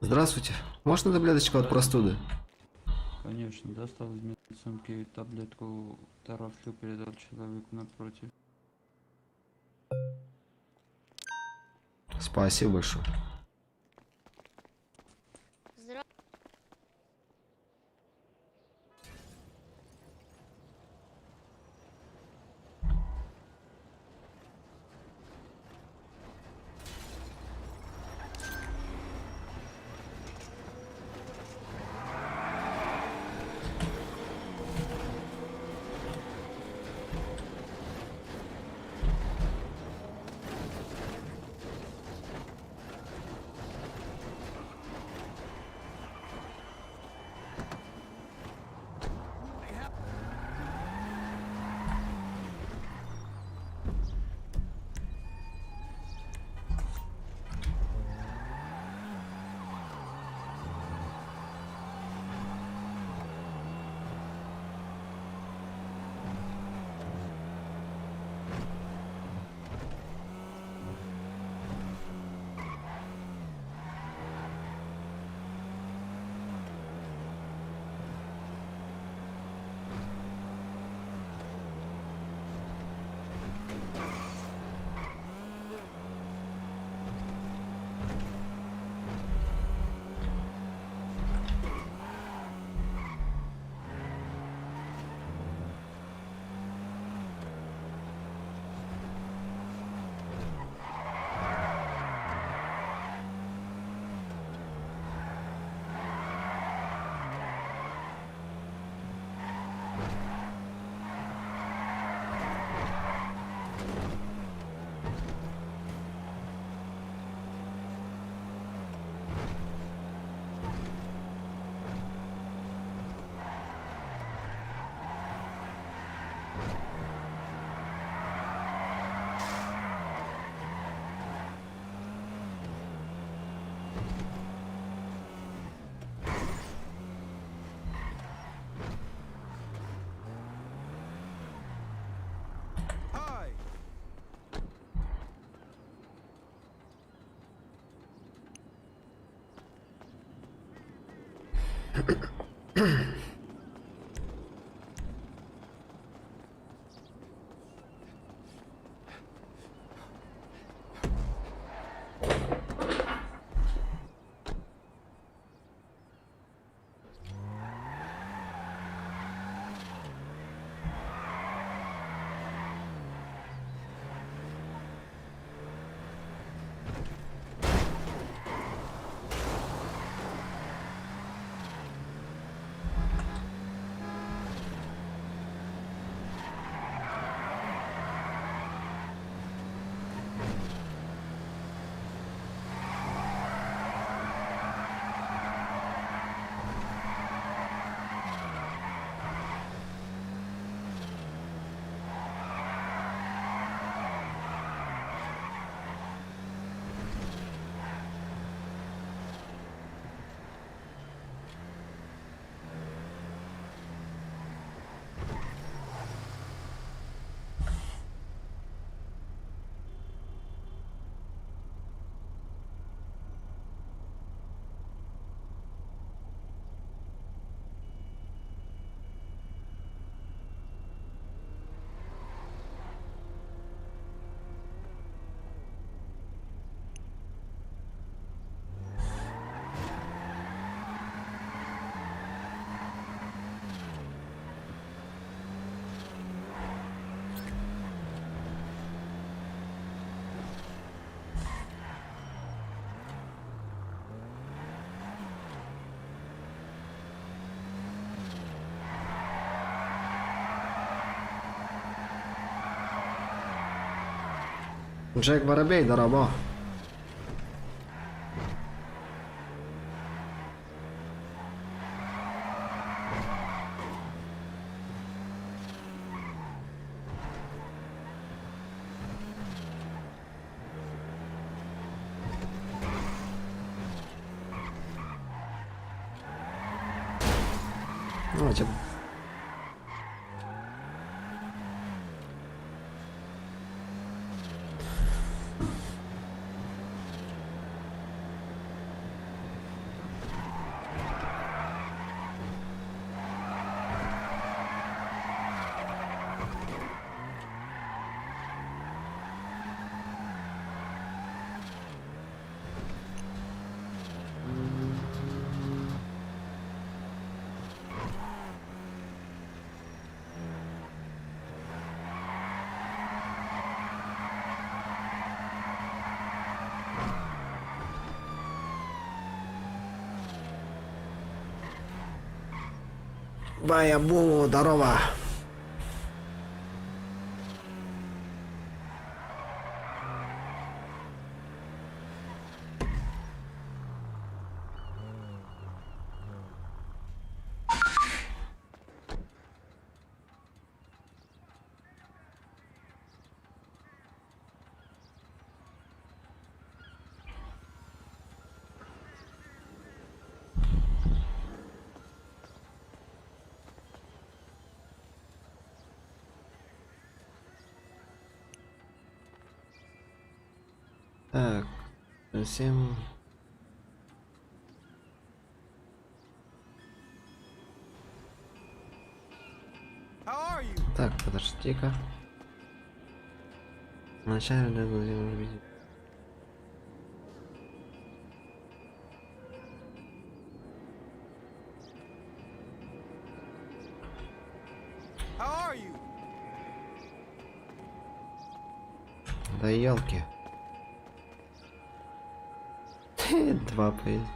Здравствуйте. Можно таблеточку от простуды? Конечно, достал из медсумки таблетку Тарафлю, передал человеку напротив. Спасибо большое. Джек Воробей, дорого. Ну, типа. Баябу, здорово. Так, всем... Так, подожди-ка. Вначале надо видеть. Да елки. Два поезда.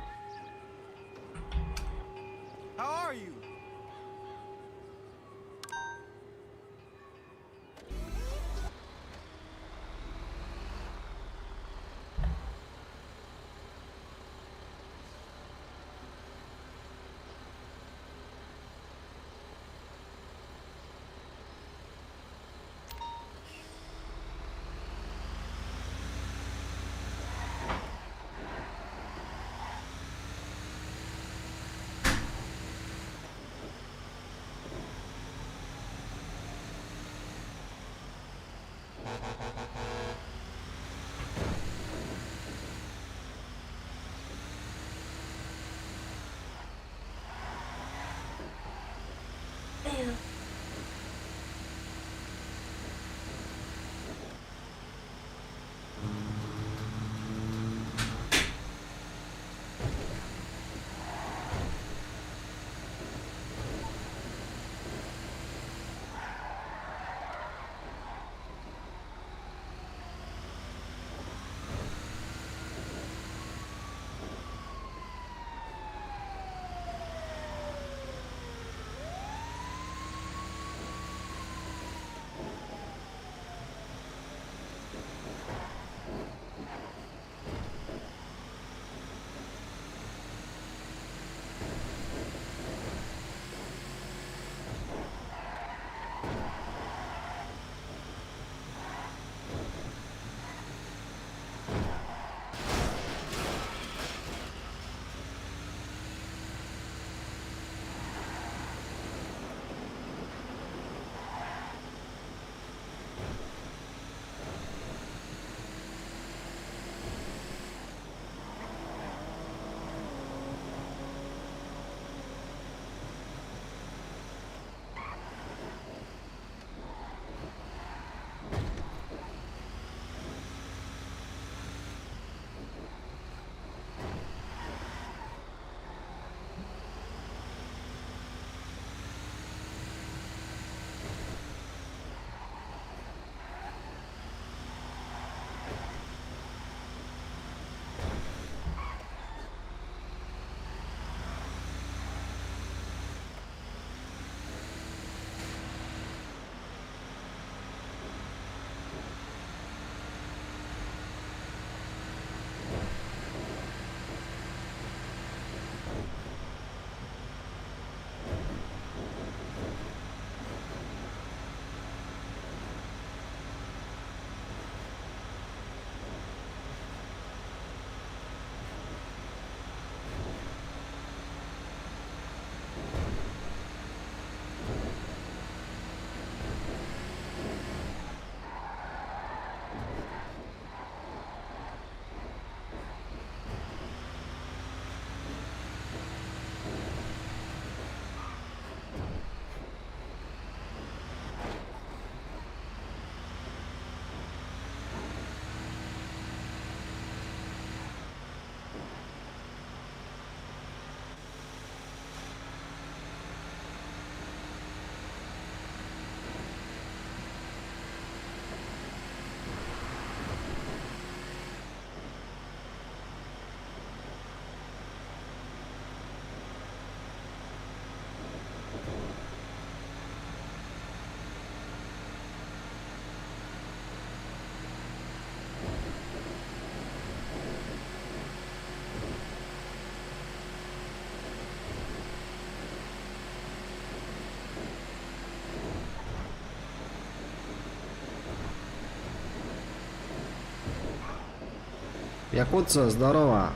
Якутца, здорово.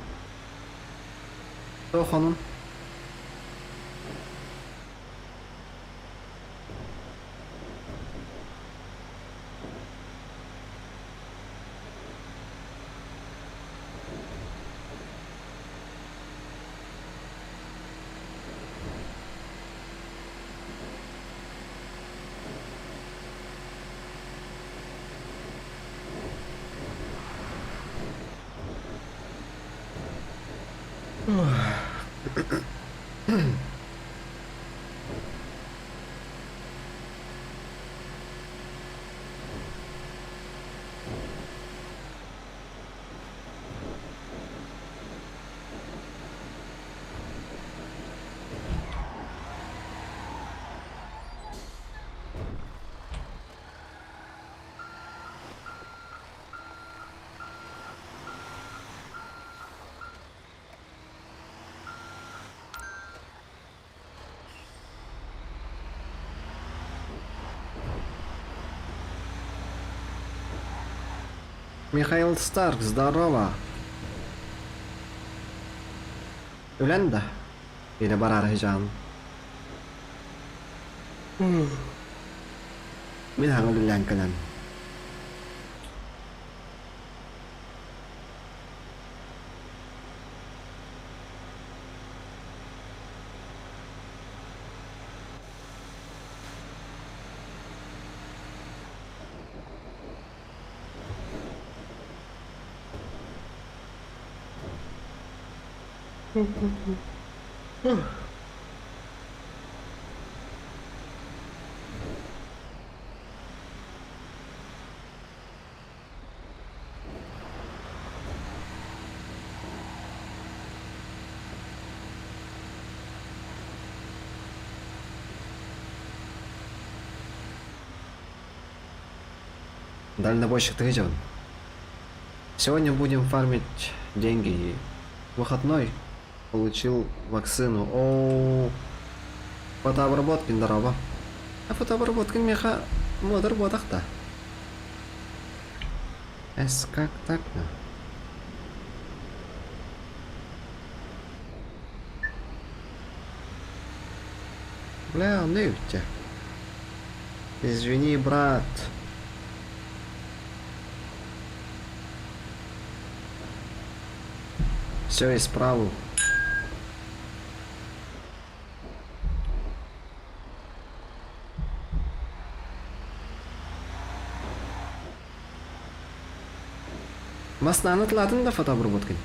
Кто ханун? Михаил Старк, здорово. Үйленді? Или барар hijam? Мен аңыл үйленкілін. Дальнобойщик Тыгджан. Сегодня будем фармить деньги. Выходной получил вакцину. О, фотообработки здорово. А фотообработка меха модер ботахта. Как так-то? Бля, нывте. Извини, брат. Все исправил. Масна анытладың да фотообработканы?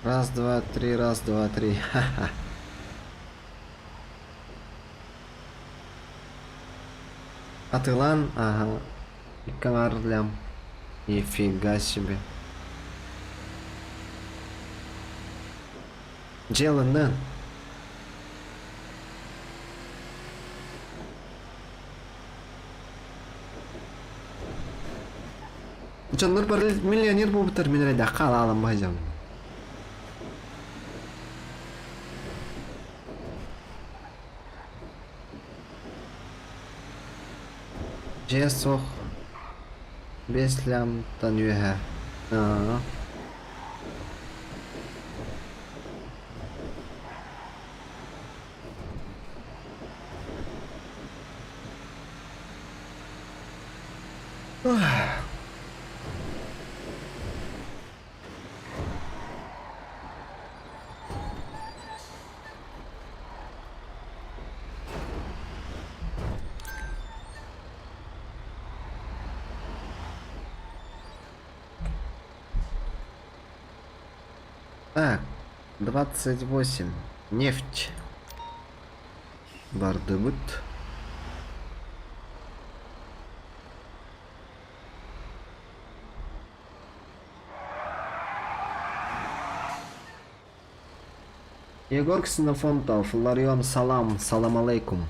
Раз, два, три, раз, два, три. Ха-ха. Атылан, ага. И комарлям. Нифига себе. Джелленден. Джоннор бар миллионер болып терминал да қалалым байжам. Жесох. Беслям танюха. Так, 28. Нефть. Бардыбыт. Егор Ксенофонтов, Ларион Салам, салам алейкум.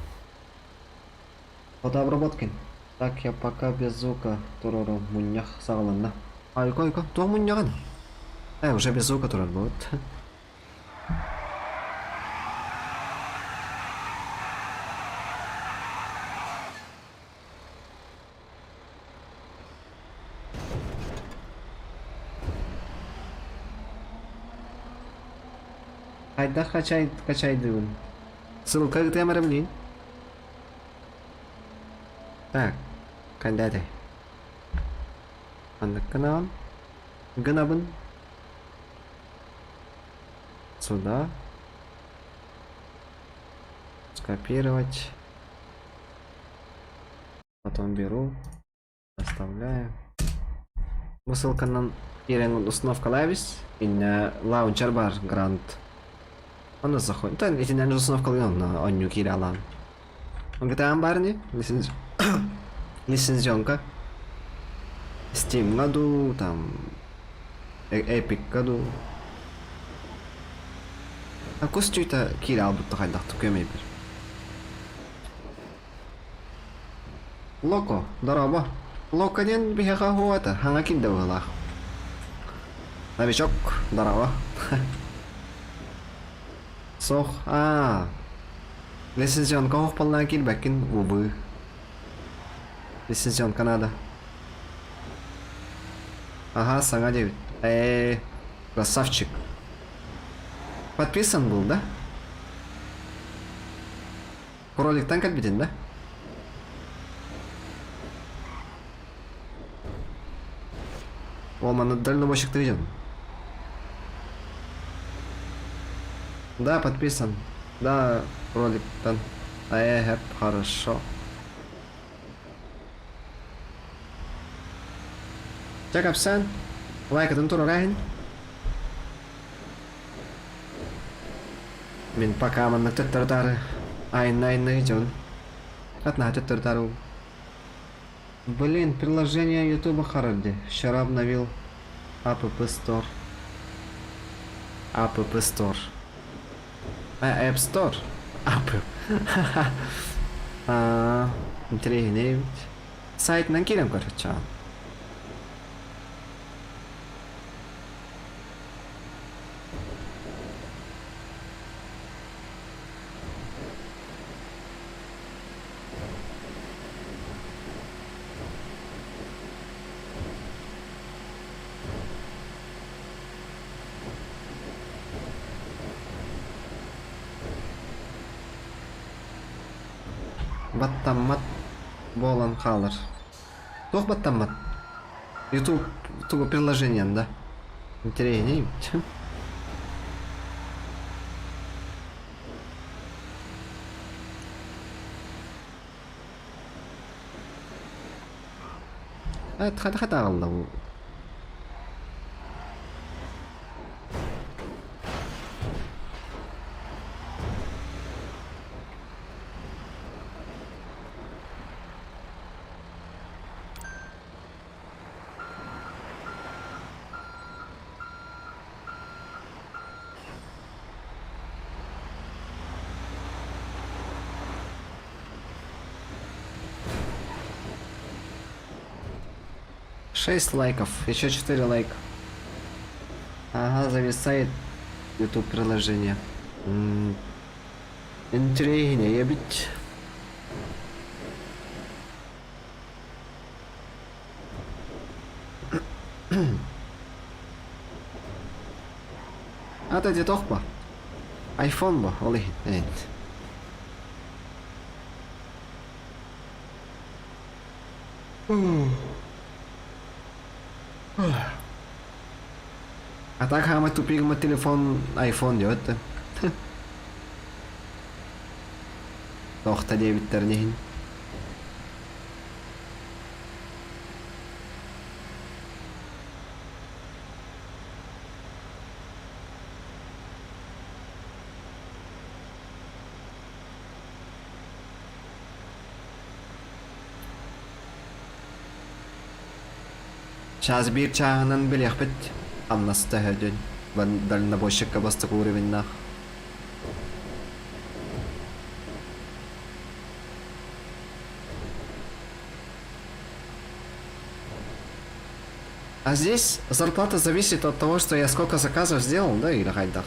Фотообработки. Так, я пока без звука туруру муннях сағылынна. Айко, туа мунняган. Уже без звука турар будет. Айда качай дыгын. Ссылка где марамлин. Так, кандидаты. Андык канал. Гынабын. Сюда. Скопировать. Потом беру. Оставляю. Ссылканан ирен установка лайвис. Инна лаунчер бар грант. Он заходит. Да, эти наверное установка на онню киралан. Он GTA барни. Лицензионка. Steam году, там Epic году. А костюйта кирал будто хайдахты көмейбір. Локо, здорово. Локонен бихаха хуата, ханга кинда была. Новичок, здорово. Сох, лицензионка хух полна кирбекин, увы. Лицензионка надо. Ага, Сага 9. Красавчик. Подписан был, да? Кролик танк отбитен, да? О, дальнобойщик ты виден? Да, подписан. Да, кролик танк. Хорошо. Jakobsen, лайк атын тура райын. Мен пока манна төттөрдары айны идён. Атна төттөрдары. Блин, приложение YouTube Харальди. Вчера обновил App Store. App Store. App Store. App. Интересно. Сайт накидам, короче. Баттаммат болан қалыр. Тоқ баттаммат. YouTube тугу приложением, да? Интереснее. хата қалды бұл. Шесть лайков, еще 4 лайка. Ага, зависает YouTube приложение. Интересно, я ведь... Атади тохпа. Айфон ба, олай. А так хама тупик ма телефон iPhone диyor da. Toxta diye bitternehin. Сейчас bir çağının bir yakbet anlasıda hedün. Ben dalına boşlukka bastık uğravinna. А здесь зарплата зависит от того, что я сколько заказов сделал, да, или хайдахт.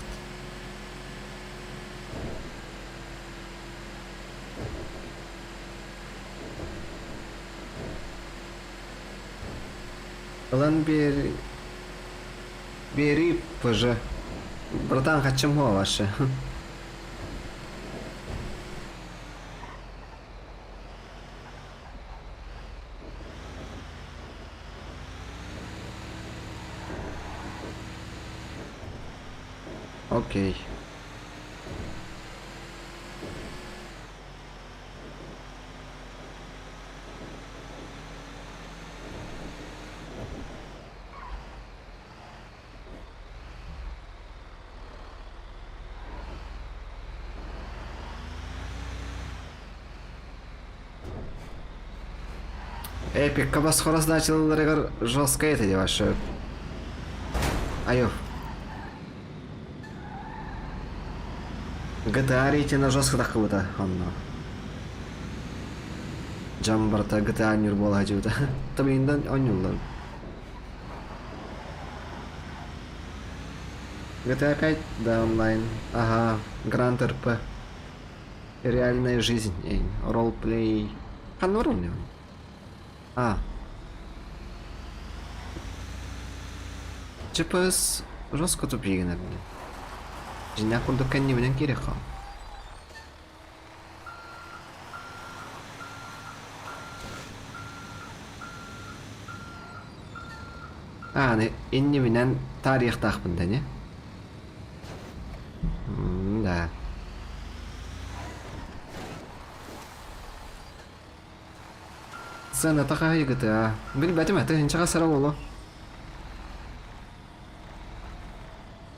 План бери позже. Братан, хочу ваше. Окей. Эпик, кабас хораздачылары жестко это делаешь. Айо. GTA рейтинг жестко так кылыта, анна. Джамбарта GTA нюр бола жута. Табиндан онюлдан. GTA 5, да, онлайн. Ага, Гранд РП. Реальная жизнь, ролплей. Ханурный. А. GPS жестко тупик, наверное. Жиня курдукан не менен керек ха. Не инни менен тарих тахпында, не? Да. Сцена такая GTA. Билбетим это инчага сара боло.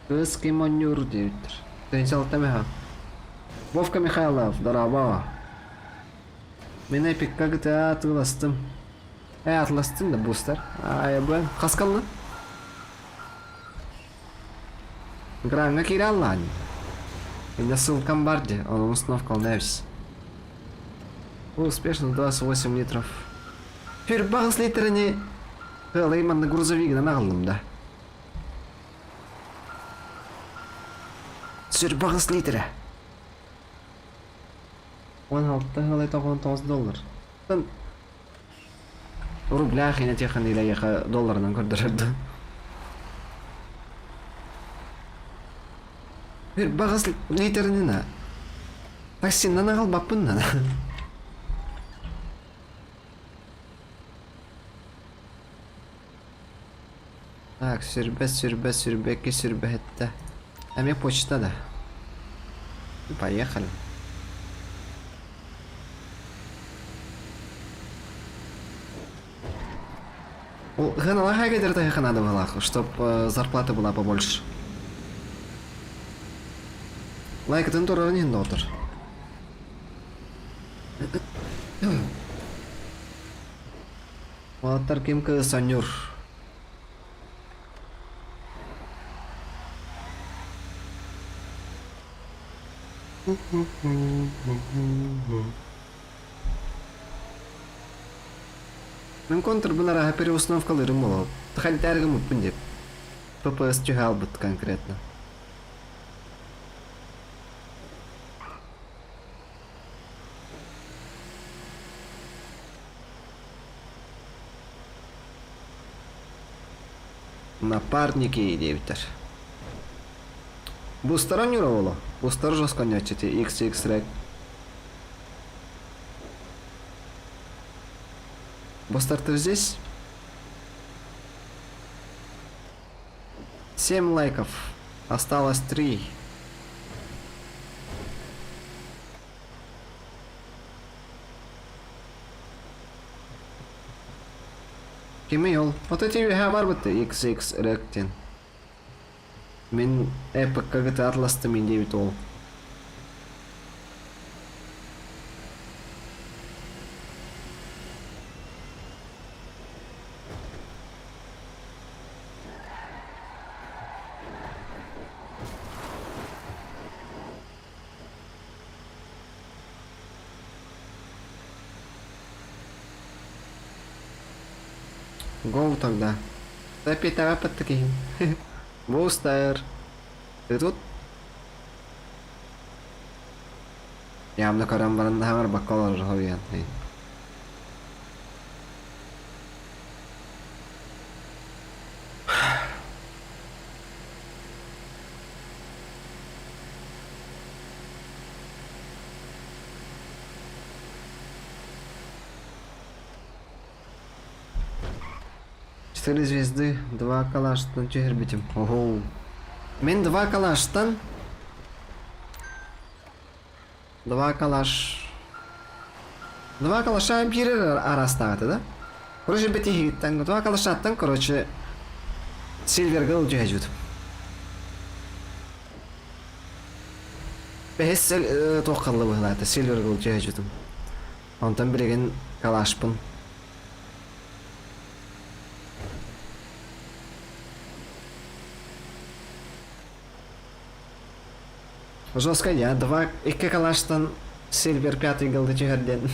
Кыз кимонюр дейтер. Тенчалтамеха. Вовка Михайлов, дараба. Мен эпикка GTA атыластым. Атластым да бустер. Бу хаскалны. Гранга кираллань. Меня ссылкам барде, он установка Невс. Успешно 28 литров. Теперь багас литрани. Именно грузовик на наглым, да. Теперь багас литра. $16 рубля хина техан или яха доллар на гордорда. Теперь багас литр не на. Такси на нагал бапын на. Так, сюрбеки, сюрбетта. А мне почта, да. Поехали. Ганала гайдер надо было, чтобы зарплата была побольше. Лайк это тоже не дотер. Вот таким к санюр. Мен контр бұларға переустановкаларым болады. Тахалдәргі мұтпын деп. ППС чүхал бұд конкретно. Напарники дейтер. Бустер анюровало. Бустер жестко нячите. XX рек. Бустер ты здесь? 7 лайков. Осталось 3. Кимейл. Вот эти вега барбаты XX ректин. Мен эпик как-то атласты мен девит ол. Гоу тогда. Запитава паттакин. Бустер. Ты тут? Явно карамбаран хангар баккалар ховиян. Четыре звезды, 2 калаштан чехербитим. Ого. Мен 2 калаштан. 2 калаш. 2 калаша бирер арастагы, да? Короче, битихиттен 2 калашаттан, короче, Сильвергал жежут. Бехес тоққалы бұғылады, Сильвергал жежутым. Онтан біреген калашпын. Жестко, я 2 калаштан Сильвер 5 голды чехерден.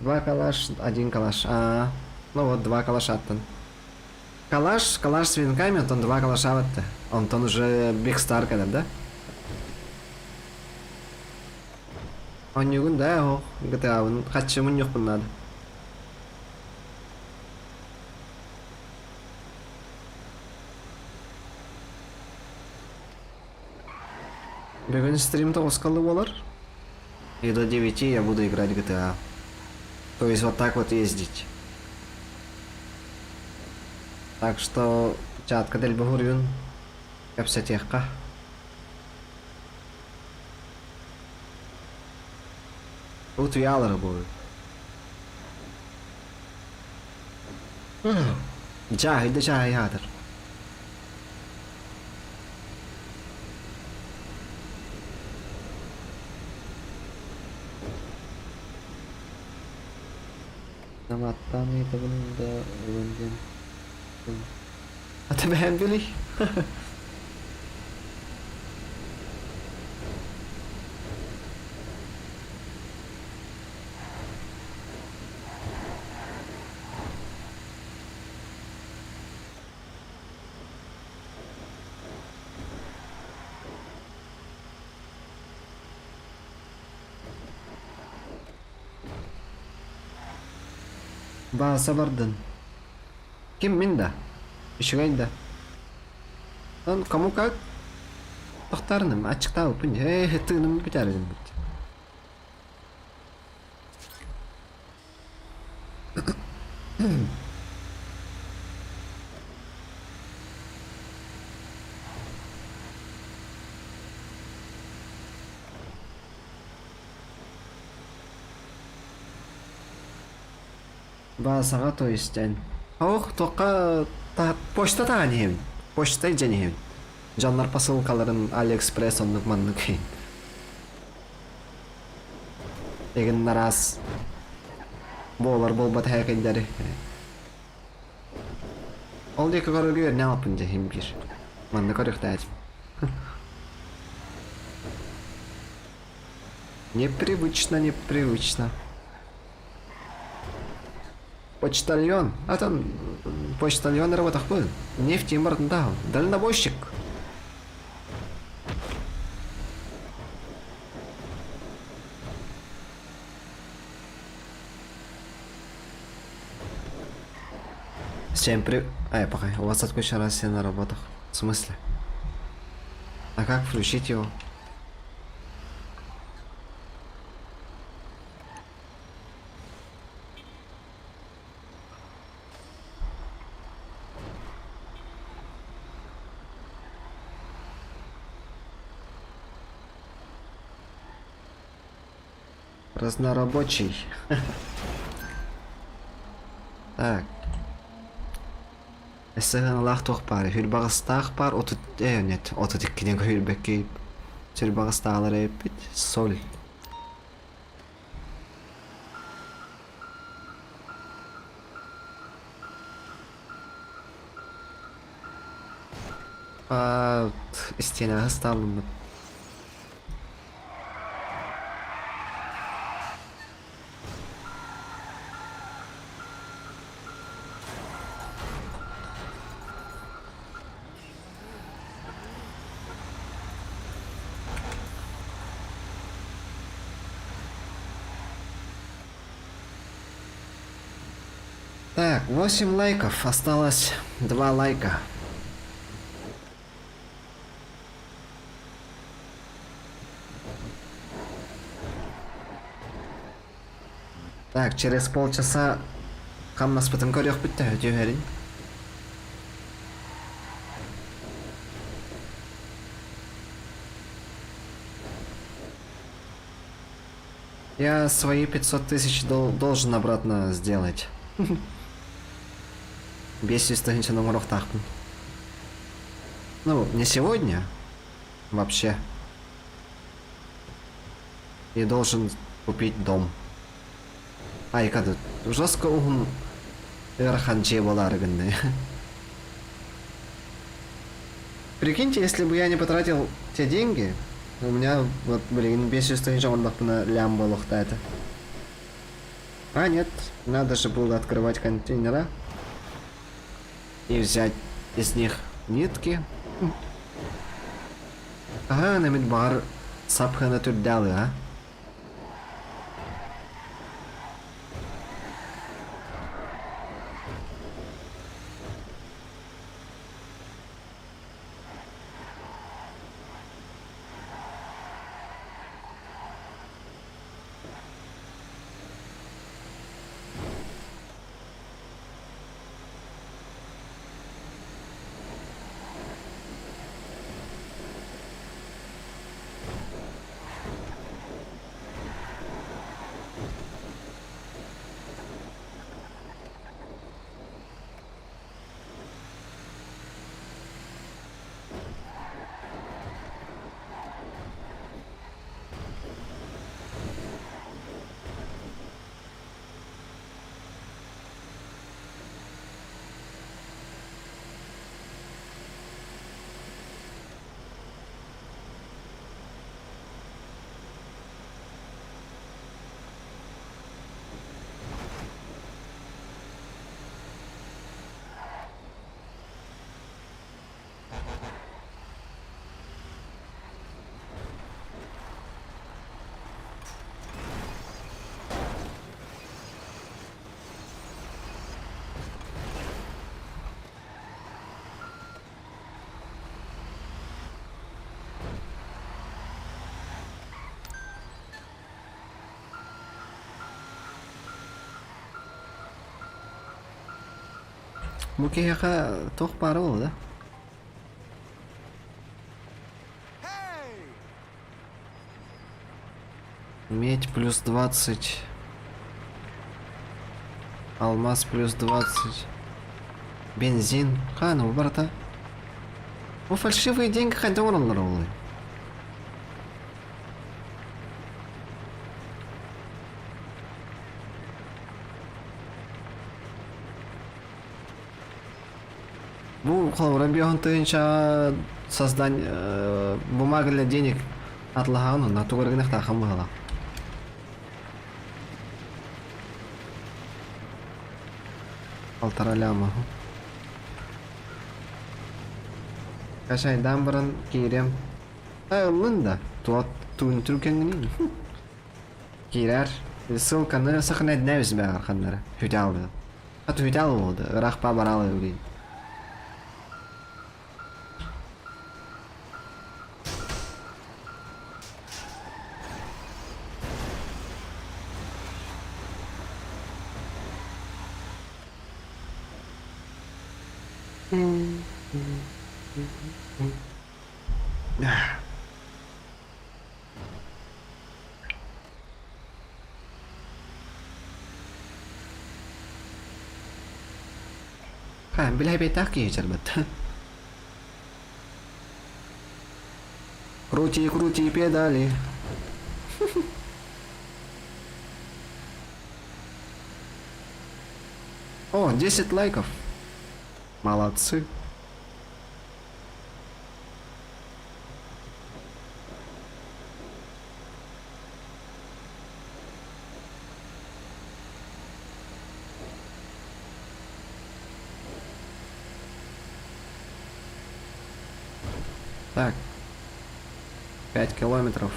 2 калаш, 1 калаш. Ну вот, 2 калашаттан. Калаш с венками, он 2 калаша ватты. Он уже Биг Стар когда, да? Он не гун, да, о, GTA, он хотя ему не надо. Бүгін стримда оскалы болар. И до 9 я буду играть в GTA. То есть вот так вот ездить. Так что чатка дель багурюн. Капсатехка. Тут вялар будет. Джахи, да джахи хатер. Namatan itu benda benda. Atau bahan pilih. Bahasa Barden. Kim minda? Ишигайда. Он кому как? Тохтарным, ачыктабы пын. Тыным битәрдим бит. Базага то есть. Ох, тока почта тагын. Почта жеңем. Жаннар посылкаларын Алиэкспресс ондук мандык. Деген нарас. Болар болбат хакендери. Ол деки көргөр не алпын жегем бир. Мандык көрөктөж. Непривычно, непривычно. Почтальон. А там почтальон работах был. Нефть импорт дал. Дальнобойщик. Всем при... пока. У вас отключен раз все на работах. В смысле? А как включить его? Разнорабочий. Так. Эсэхэн лахтох пар. Хүрбагастах пар. Нет. Отут иккинен хүрбекки. Хүрбагастаалар эпит. Соль. Стена оставлена. Так, 8 лайков, осталось 2 лайка. Так, через полчаса хаммас бутын көрөк бүтті, өте верин. Я свои 500 тысяч должен обратно сделать. Без исторического номеров. Ну, не сегодня. Вообще. И должен купить дом. Ай, когда жестко угум Эрханче была рыганная. Прикиньте, если бы я не потратил те деньги, у меня, вот, блин, без исторического на лям было это. А нет, надо же было открывать контейнера и взять из них нитки. Ага, на мидбар сапхана тут дали, а? Мукеха тох пару, да? Медь плюс 20. Алмаз плюс 20. Бензин. Ну, брата. Ну, фальшивые деньги хотя бы роллы. Bu Хлорабион тынча создание бумага для денег от Лагану на тугоргнах тахам было. Полтора ляма. Кашай дамбран кирем. Лында. Туат тунтрукенгнин. Кирер. Ссылка на сохранять на себя арханнара. Хютал. А хютал вот. Рахпа барала юри. Билай бетаки чербет. Крути педали. О, 10 лайков. Молодцы. Так. 5 километров.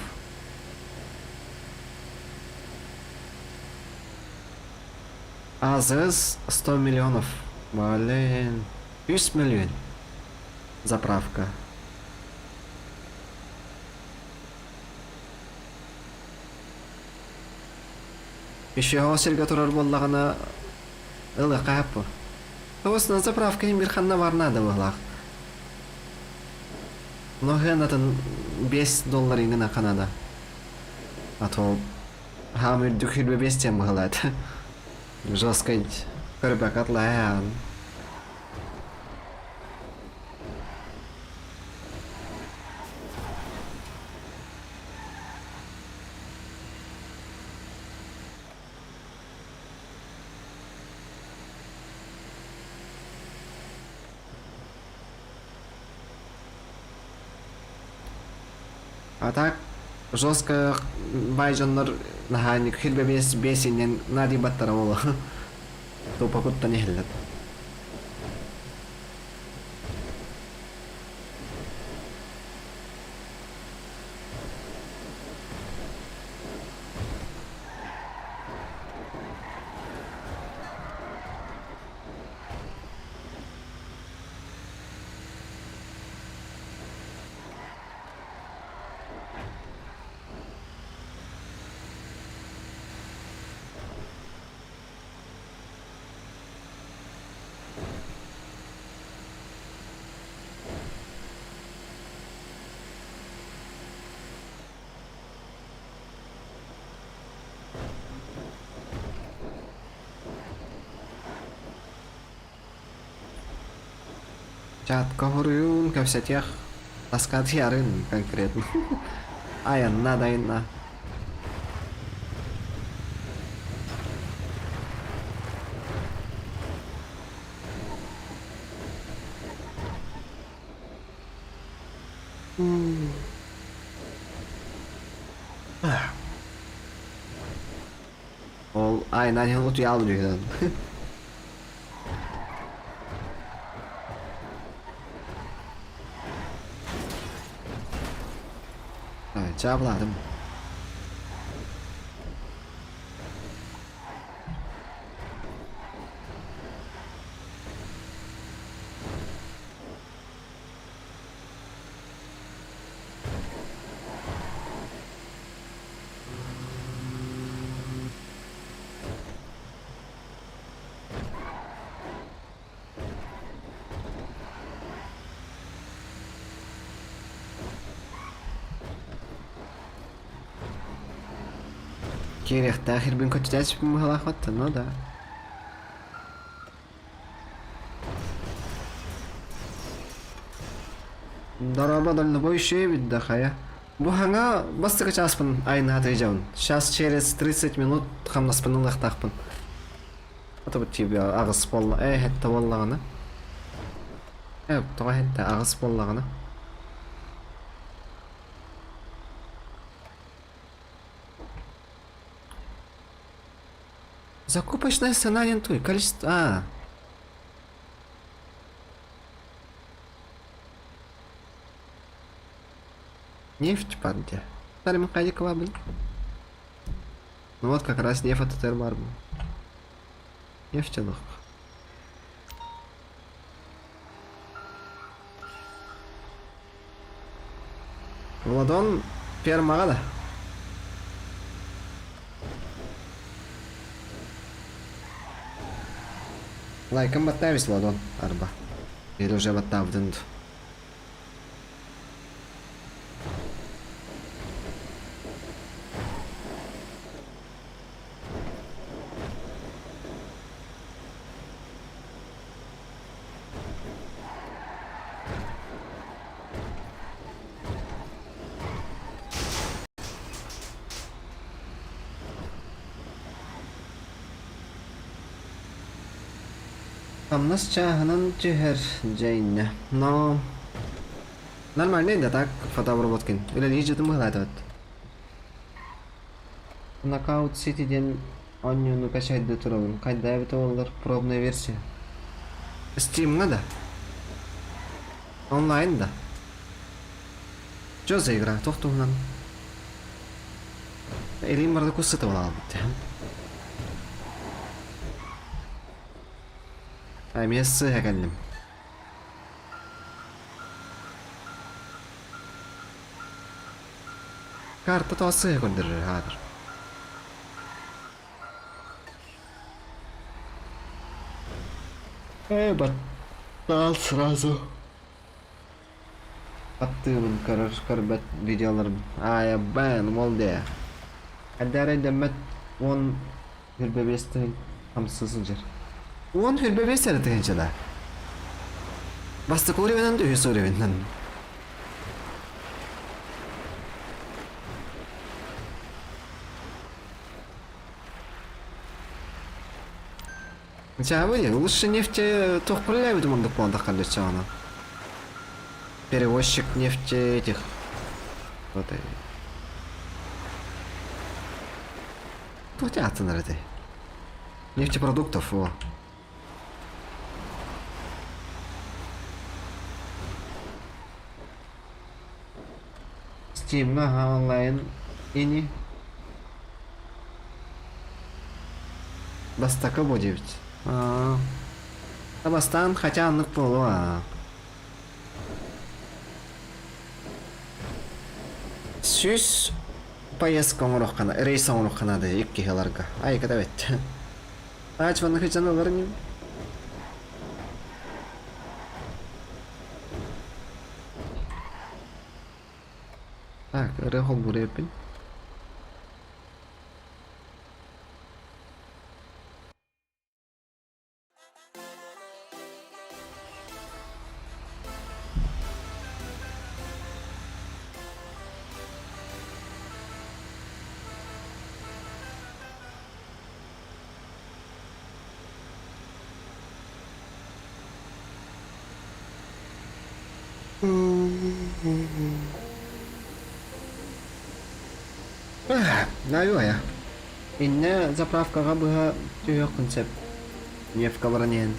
Азыз 100 миллионов. Блин. 100 миллион. Заправка. Еще оселга турар боллагана ылы капы. Тоосна заправка бир ханна барнада боллак. Но генатын $5 ингена Канада. А то хамир духилбе 5 тем галат. Жестко көрбөк атлаян. А так жестко байжоннор наханик хилбе бесинен нади баттара боло. Тупо кутта не хиллет. Чат говорю, ко вся тех таскат ярын конкретно. Ая, надо и на. Ол aynen unut yağlıyor. Evet, cevapladım. Керек, тахир бин котидать могла хватать, ну да. Дорога дальнобойщая ведь дахая. Буханга бастыка часпын айна отъезжаун. Сейчас через 30 минут хам наспынылах тахпын. Это вот тебе агыс болла. Это боллагана. Тоға хетте агыс боллагана. Закупочная цена не той, количество... Нефть падде. Стали мы кайди квабы. Ну вот как раз нефть это термарбу. Нефтяных. Владон пермагада. Лайком баттавис Владон арба. Или уже баттавдынд. Нас чаганан чехер джейня. Но нормально, да так, фотообработки. Или лишь это мы гладят. Нокаут Сити день оню ну качать до туровым. Когда это олар пробная версия. Steam надо. Онлайн да. Что за игра? Тохту нам. Или морда кусыта вала. Мен сыға кәлдім. Карта то сыға көндірір хадыр. Баттал сразу. Attığımın karbat videolarım. Aya ben oldu. Adara demet 10 hürbebestin hamsızıncar. 10 hürbebestin tığınçada. Bastık oraya da hüs oraya. Чавы, лучше нефти тухпыляют мунда планда халичана. Перевозчик нефти этих. Вот и. Платят на этой. Нефтепродуктов, о. Steam онлайн ini. Бастака будет. Табастан хотя аннык болу Сүз поездка оңырыққана, рейс оңырыққана да епке хеларға. Айка да бет. Ач ванны хычаны оларыным. Так, рехол бұр епін. Наю я. Инне заправкага быга түйөк концепт. Нефка баранен.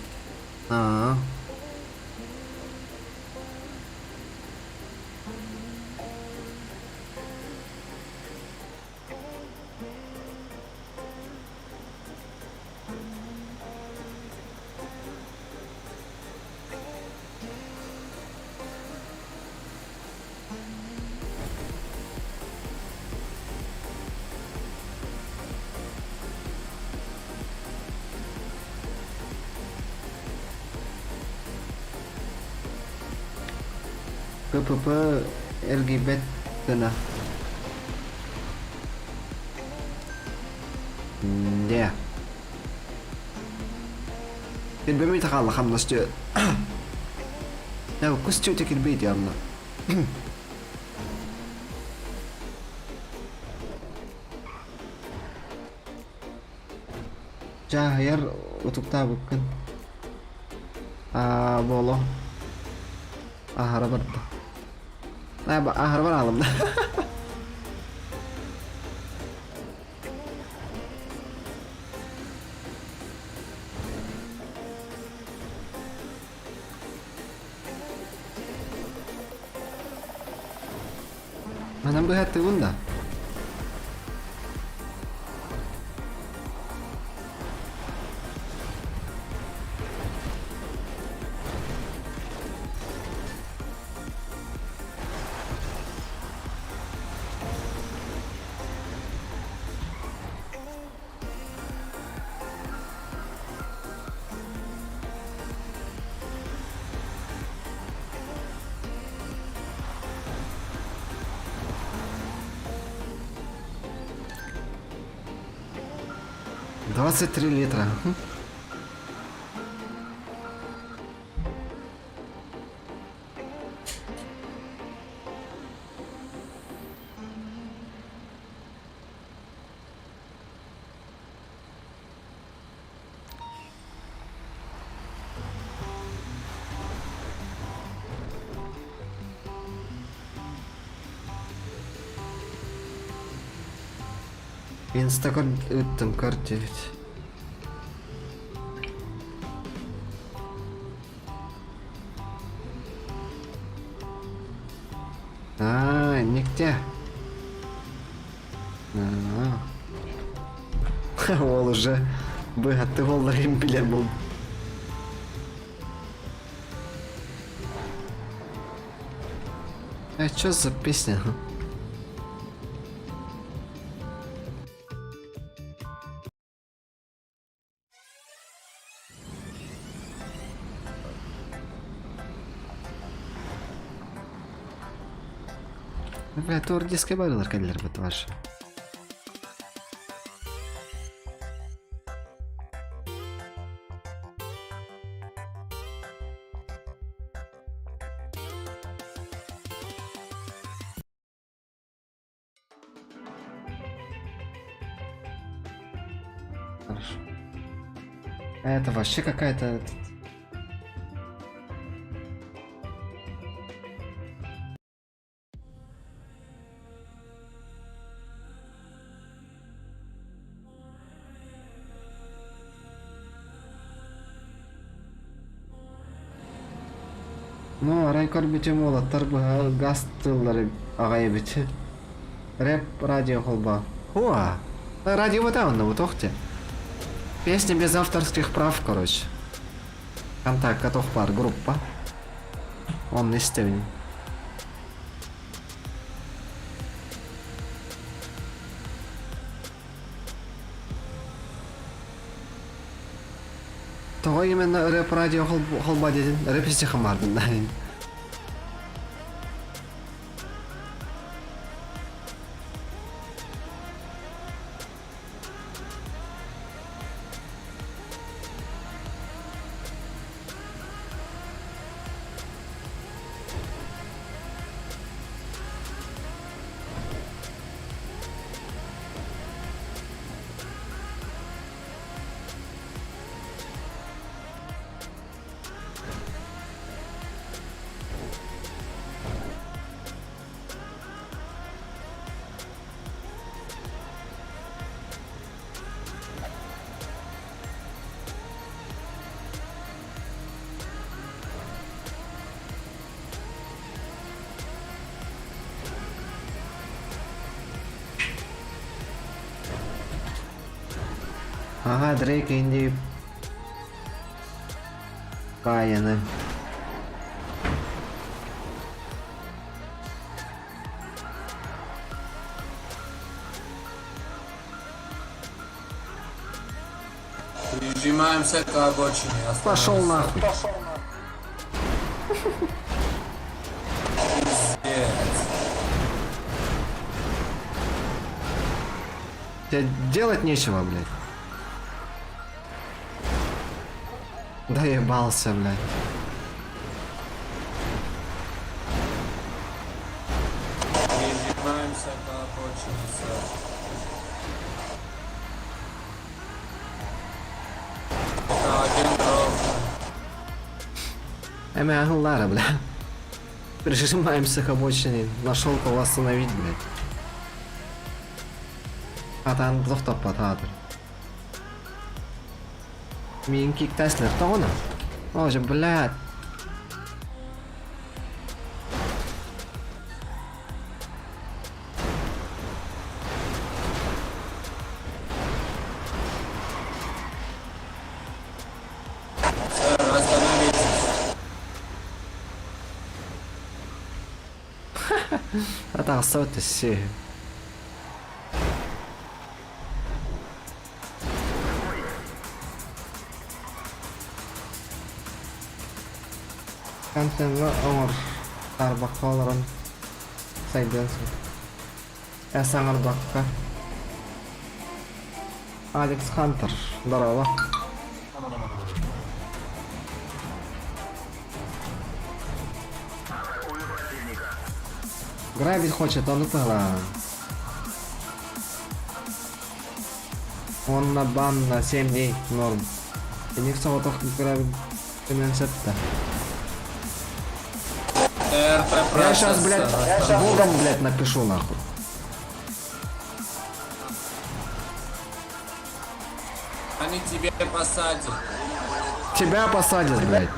КПП ЛГБТ кына. Да. Келбемей тақалы қамдасты. Нау күсті өте келбейді амна. Жағайар ұтықта бүккін. Болу. Ahara bırdı. Ahara var alımda. Manam bu hattı bunda. $23 литра. Инстаграм өттім карте. Никте. Ол уже бөгатты олар емпілер бұл. А чё за песня? Бля, тур диске барылар келер бит ваши. Хорошо. А это вообще какая-то... Ну, райкор битем ола, тарбы газ тыллары агай бите. Рэп радио холба. Хуа! Радио вот он, вот охте. Песня без авторских прав, короче. Контакт, готов пар, группа. Он не стевен. Того именно рэп радио холба дедин. Рэп стиха мардын, да. Ага, Дрейк инди Каяны. Прижимаемся к обочине. Пошел нахуй. Тебе делать нечего, блядь. Да ебался, блядь. Прижимаемся к обочине, сэр. Это один ровно. Ахулара, бля. Прижимаемся к обочине. Нашел кого остановить, блядь. Атан тоқтап батадыр. Мен киктайсыңдар тоғына. Оже, блядь. Сэр, остановитесь. Атағы сауытты се. Контентға оңыр тарбаққаларын сайдынсын. Әсаңыр баққа. Алекс Хантер. Здорово. Грабить хочет, он упала. Он на бан на 7 дней норм. И не все готов грабить финансетта. Я сейчас, блядь, богом, блядь, напишу нахуй. Они тебе посадят. Тебя посадят, блядь.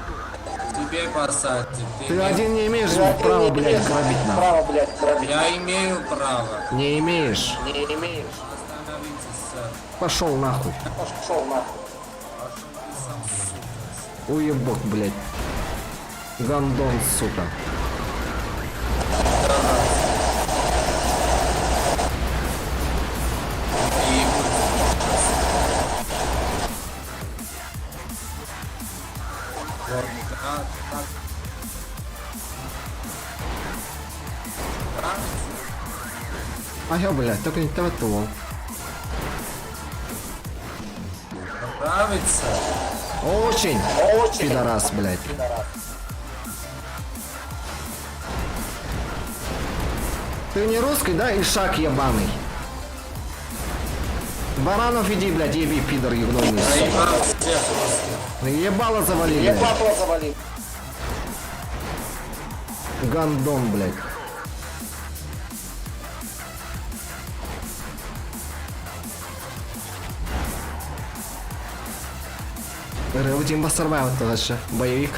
Тебе посадят. Ты один не имеешь права, блядь, грабить нахуй. Я имею право. Не имеешь. Остановитесь, сэр. Пошел нахуй. Уебок, блядь. Гандон, сука. Да, Вот, да, так. Нравится? А я, блядь, только не того. Нравится? Очень! Пидорас, блядь. Ты не русский, да? Ишак ебаный. Баранов иди, блядь, еби, пидор ебаный. Проебал всех русских. Ебало завали, блядь. Гандон, блядь. Реутим Басарбаев тоже ще. Боевик.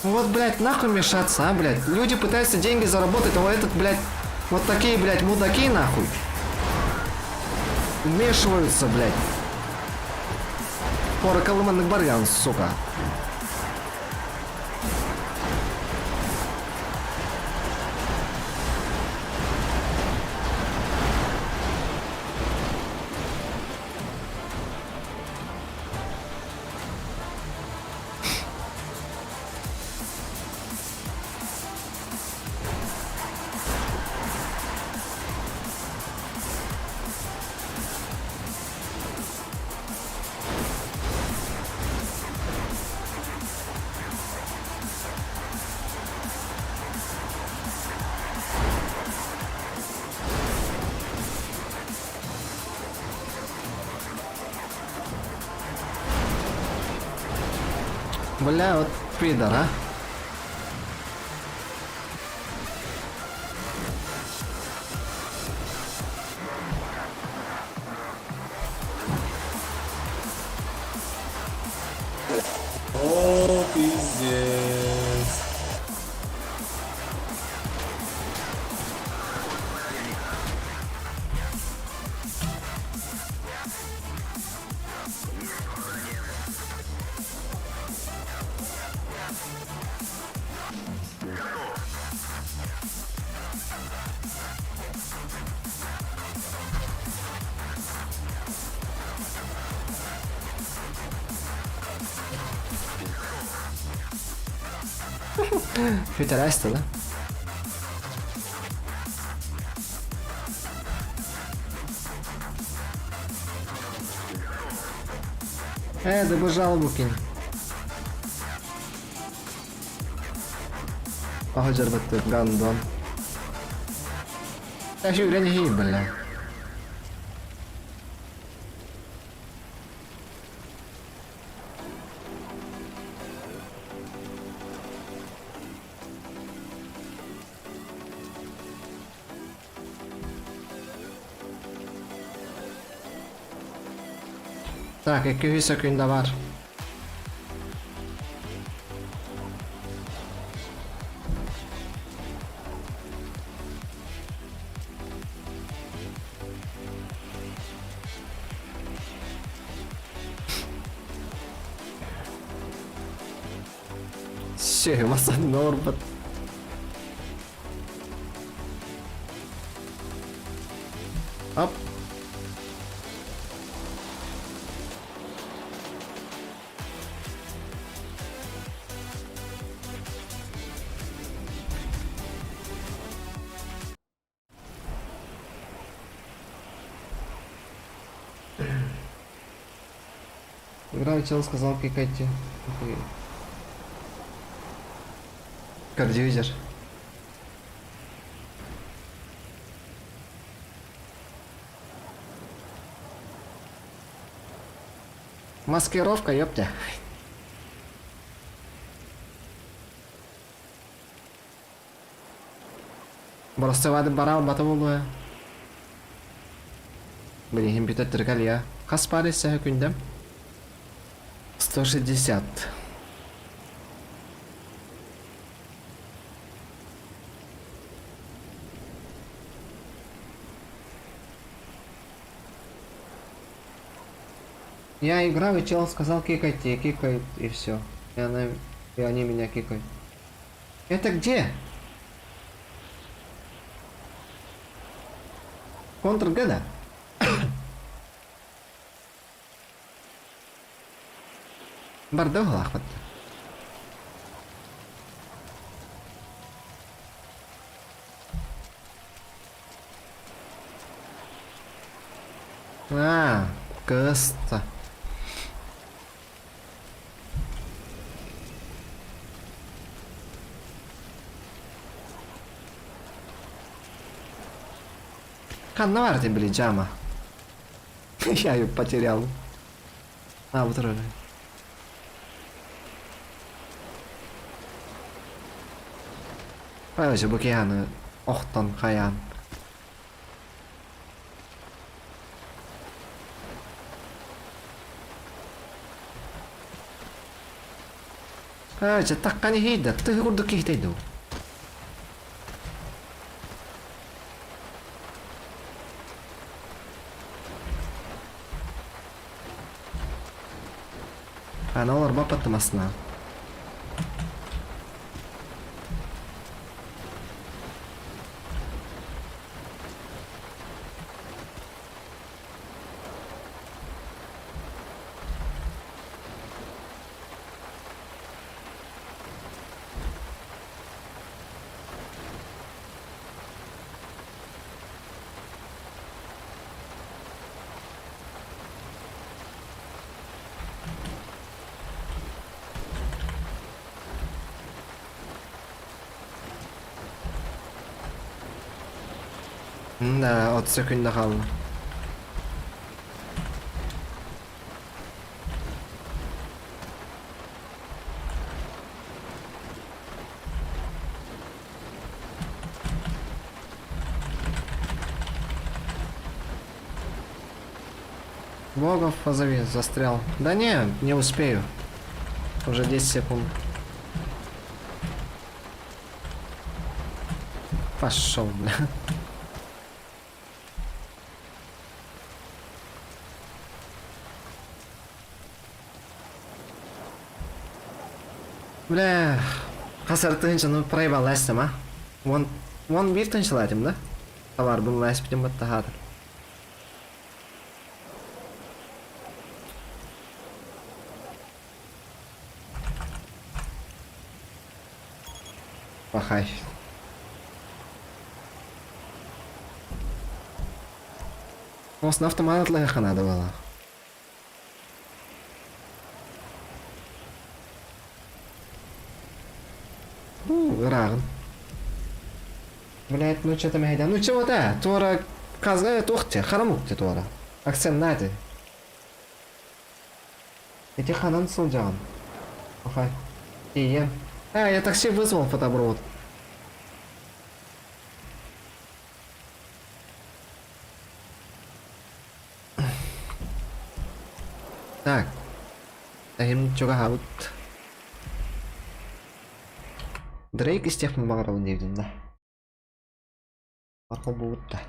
Вот, блядь, нахуй мешаться, а, блядь. Люди пытаются деньги заработать, а вот этот, блядь, вот такие, блядь, мудаки, нахуй. Вмешиваются, блядь. Пора колыманных барьян, сука. Бля, вот пидор, а. О, пиздец. Пидорас-то, да? Да бы жалобу кинь. Ага, жарбатты, гандон. Я еще игра не гей, бля. Так, 2 sekunder var. Massa Norbert. Up. Играю, чел сказал кикайте. Кардиюзер. Маскировка, ёптя. Burası vardı bara batı buldu. Блин, импетатор колья. Каспарис секундем. 160. Я играл, и чел сказал кикайте, кикает, и все. И они меня кикают. Это где? Контр-Г, да? Барды ол ақпат. Кыста. Канна варди, блин, джама. Я ее потерял. Вот роли. Правильно, букияны. Охтон, хаян. Takkan hida, tuh kudu kita itu. Аналар бапаттымасына. Да, 30 секунд қалды. Богов позови, застрял. Да не успею. Уже 10 секунд. Пошел, бля. Бля, қазір тыншыны проебал әстім, а? Вон бір тыншылатым, да? Товар бұл әспітім бітті хадыр. Бахай. Осыны автоматлығы қанады бала. Рагын. Блять, ну что-то мейда. Ну чего да? Тора казгает ухте, харамук те тора. Аксен нады. Эти ханан сулджан. Охай. И я такси вызвал фотоброд. Так. Им чего хаут. Дрейк из тех мамаров не видим, да? Арқол будто.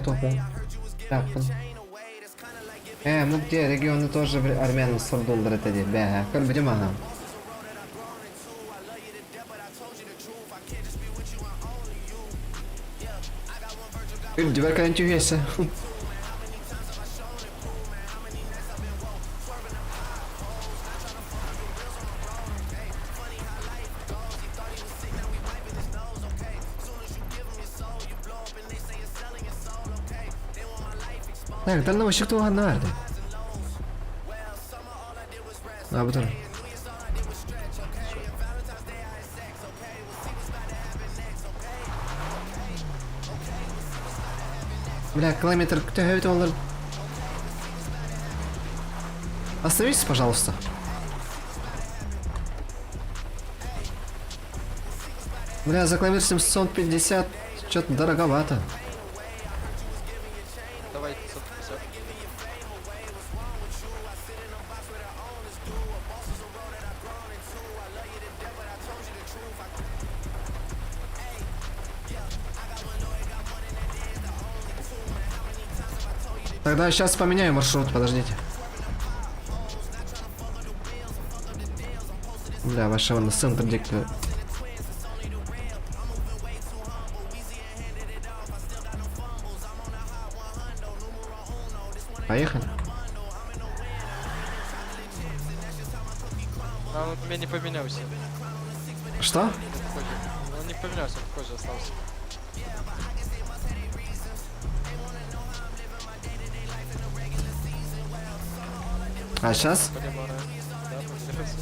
Топу. Так, ну где регионы тоже армян сордулдар этеди. Бе, көл будем ага. Дивер канчу веса. Так, дальнобойщик туға нарды. Бұтыр. Бля, километр күтті өйті олар. Остановитесь, пожалуйста. Бля, за клавир 750 что-то дороговато. Давай 550. Тогда сейчас поменяю маршрут, подождите. Бля, вашего на центр диктует. Поехали. А он у меня не поменялся. Что? Он не поменялся, он такой же остался. А сейчас? Понимаю. Да, поменялся.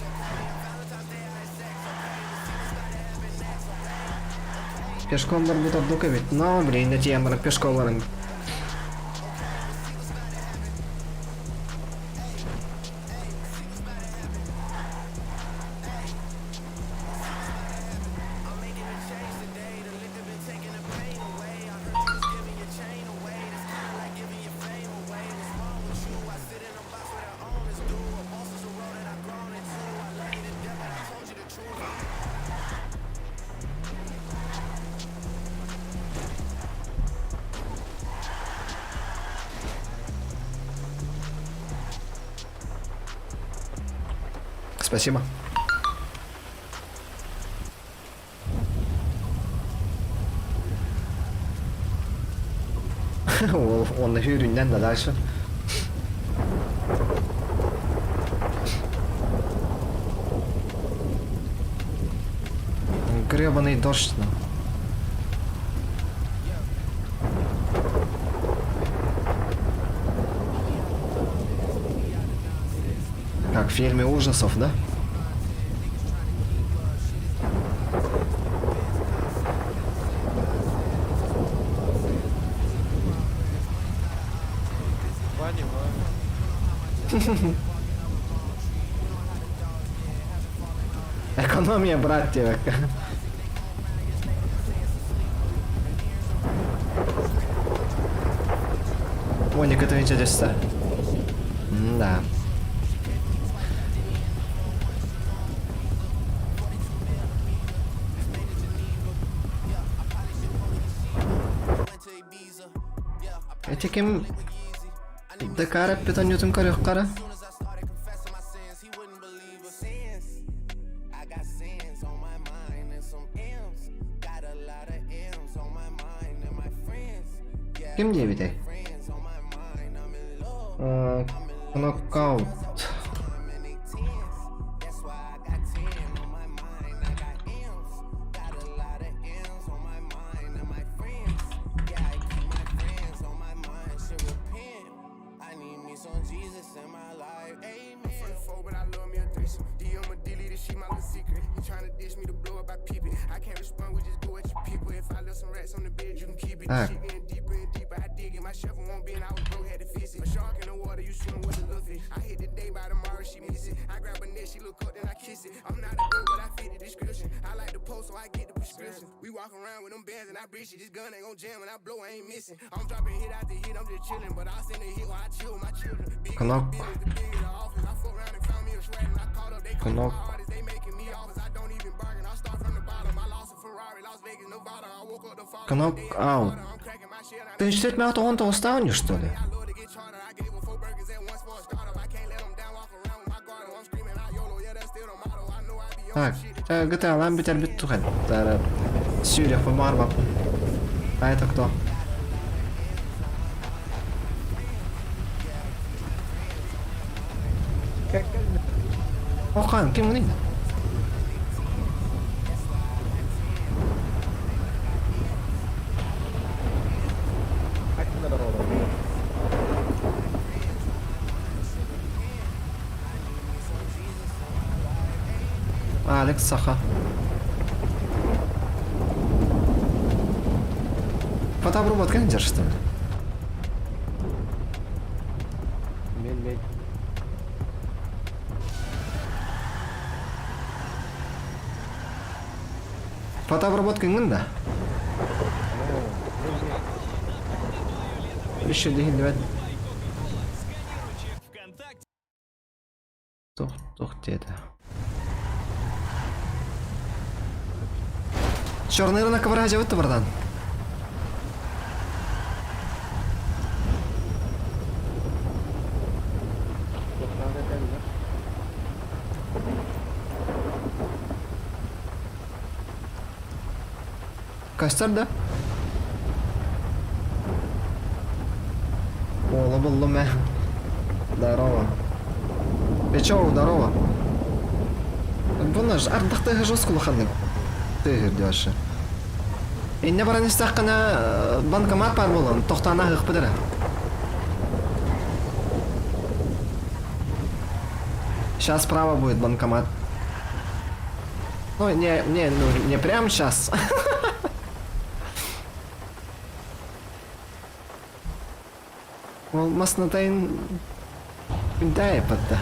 Пешком бар бутап дука бит. Но, блин, эти ямбара пешком барым. Спасибо. Он на üründen de дальше. Гребаный дождь, ну. Как в фильме ужасов, да? Понимаю. Экономия, братья. Моник, это интересно. Да. Этиким Декара питанютым корюхкара. Ким 9? Нокаут. Так. Кнок. Кнок. Кнок аут. Ты не читать меня он-то уставнешь, что ли? Так, GTA lan biter bitti kadar. Sürya помар бак. А это кто? Охан, кем он? Алекс Саха. Фотообработка не держишь, что ли? Фотообработка да? Еще деген деп едім. Тоқ деді. Черный рынок вража өтті бірдан. Kaçlar da? Oğlum buldum ben. Здорово. Ты чё, здорово? Бұны ардақтағы жосқылы қандай? Тегір деші. Инне баран істаққана банкомат бар болын, тоқтана ғық бідірі. Сейчас справа будет банкомат. Ну, не прямо сейчас. Ол маснатайын үндәй патта.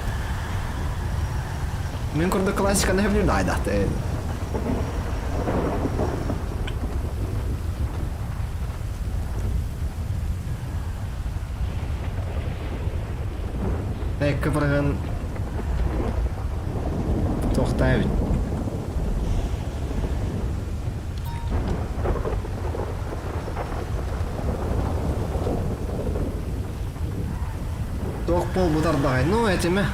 Мен көрді классиканы хәбілді айдақты. Әккі бірген тоқтай өт. Тоқ бол бұдардағай, ну әтеме.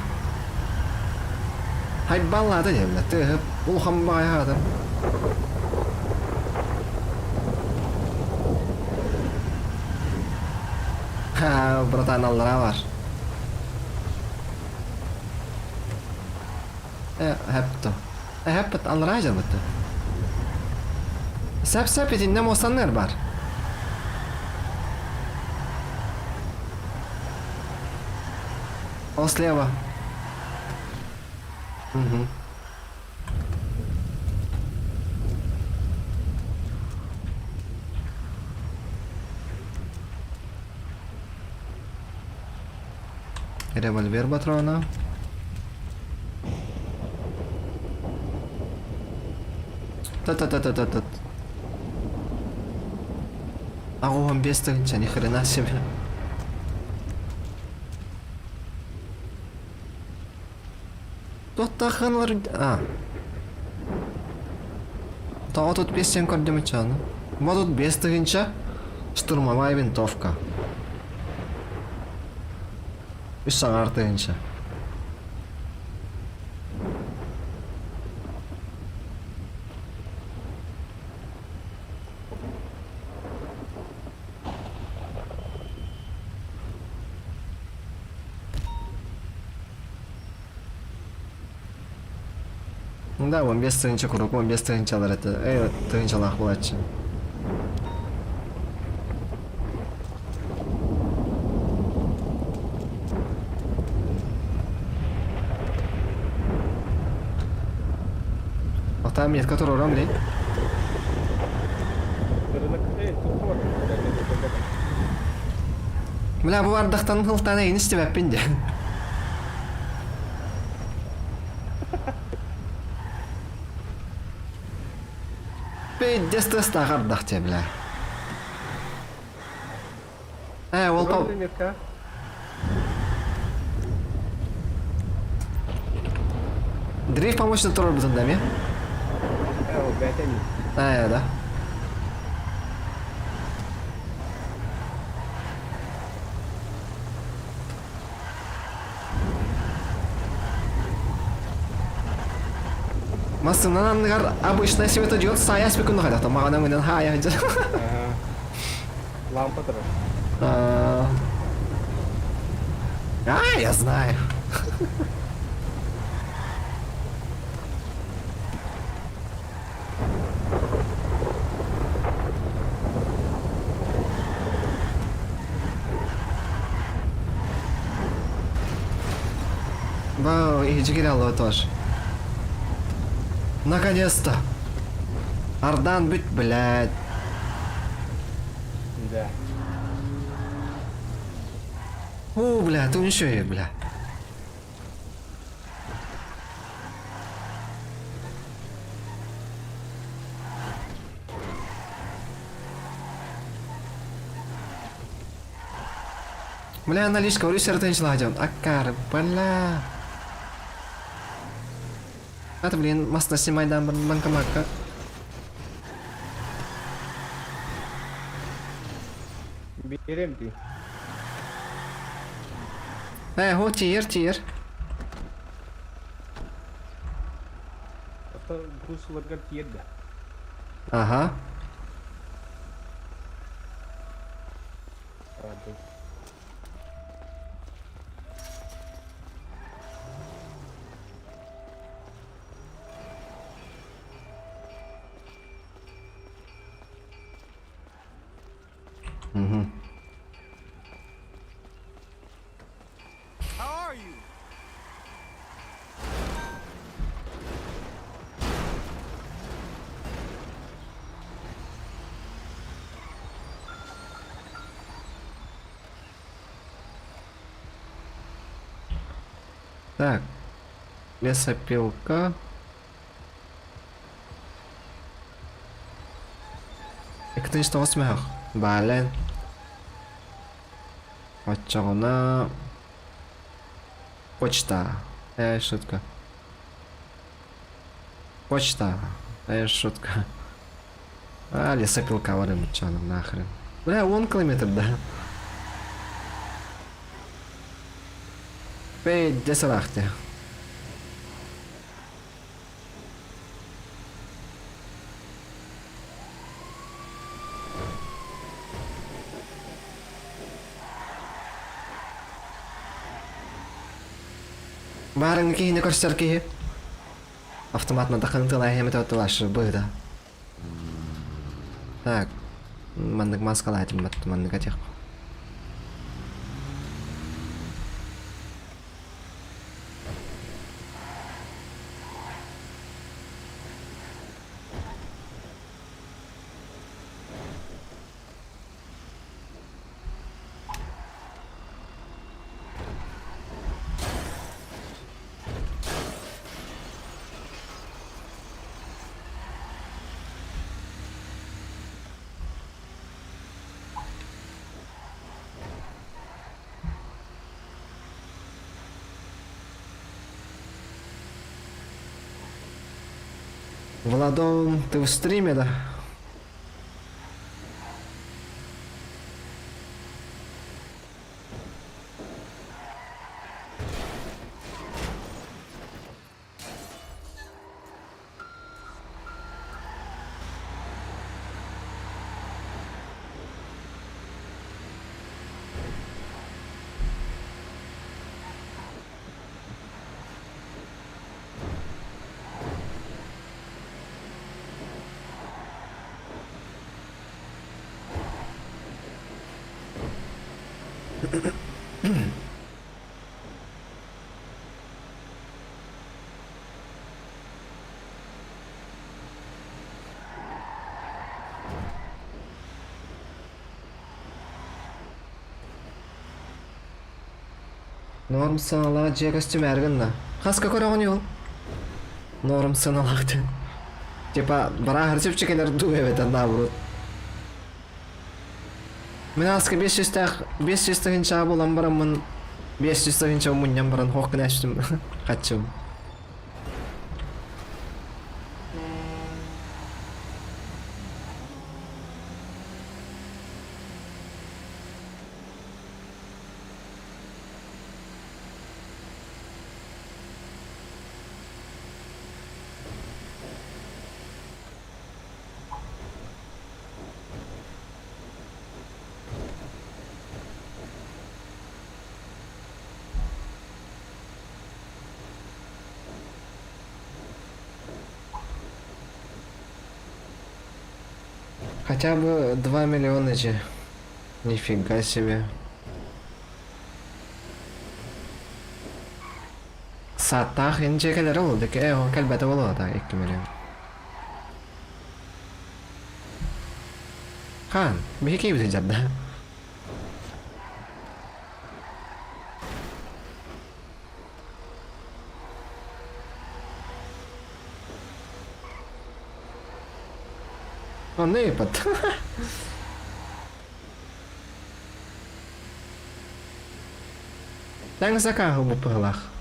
Хайп баллады демді, тігіп, ұлқам бағай қадыр. Ха, братан алдыра бар. Həpto. Həpət aldыра жабыты. Səp-səp etində mosanlar var. Он слева. Угу. Револьвер патрона. Та-та-та-та-та-та. А он без тынча, ни хрена себе. Тоқтақанлар... Тағы тут 5 сен көрдім үтчаны. Бұл тут 5 тығынша штурмовая винтовка. 3 сағар тығынша. Да, 15 тығынша құрық, 15 тығыншалар әті. Тығыншалақ бұл әтші. Ата метка тұр орам дей. Біля бұл ардақтан қылтаны ең істеп әппен де. Пейдесті стағардақ те біля. Ол пау... Дрейф помощно тұрыр бұзын дәме? Да. Масыннан анығар обычный свет идет, сая спекунды қайдақта, мағана мүнен хая өйді. Лампа тұрыр. Я знаю. Вау, и Джигирялова тоже. Наконец-то! Ардан быть, блядь. Да. Бля, ты еще и, бля. Бля, наличка, вроде сердечный идет. Акар, бля. Это, блин, масло снимай, да, банкоматка. Берем ты. Го, тир. Грузларга тиеді. Ага. Угу. Так. Лесопилка. Экономист осмех. Бален. Очагына. Почта. Шутка. Почта. Шутка. Лесопилка, варим, чё нам нахрен. Бля, 1 километр, да. 5 рахте. Барың кейіне көрсетер кейі. Автоматна дақынтылай хемет өттілашы бұйда. Так. Мандық маскалайтым бәтті мандық әтек. Владон, ты в стриме, да? Норм санала же костюм әргінна. Қасқа көріған ел? Норм саналақты. Типа, бара әрсеп чекелер дуэвет наоборот. Мен аска 500 гинча болам барамын. 500 гинча мұням баран хоқын әштім. Қатшым. Хотя бы 2 миллиона же. Нифига себе. Саттах инчекелер oldu ki o kelbette olur da 2 milyon. Kan, bir şey bisa jadda. Oh ne yapad? Так закагав у пилах.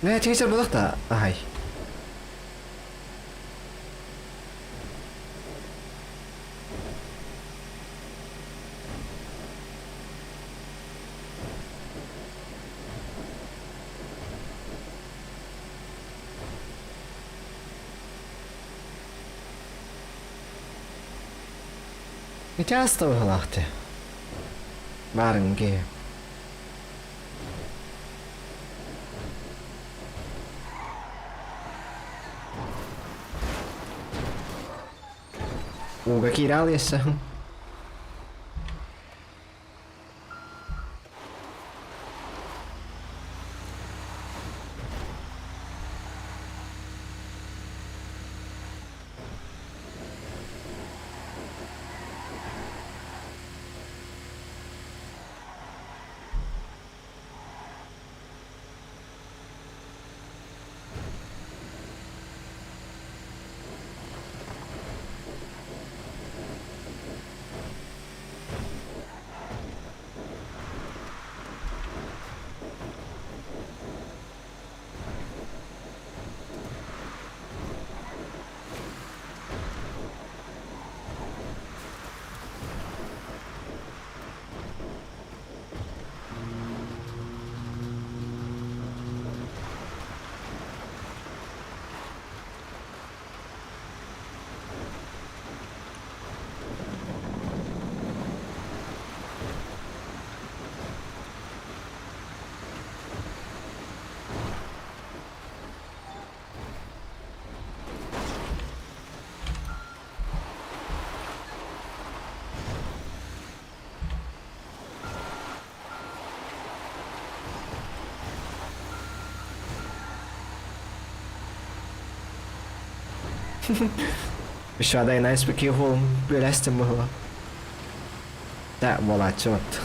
Ne, çekeceğim balık da. Ay. Не часто виглахти. Баринки. Какие реалисы? Що, дай найспеки його вилезти могло. Так, була, чорт.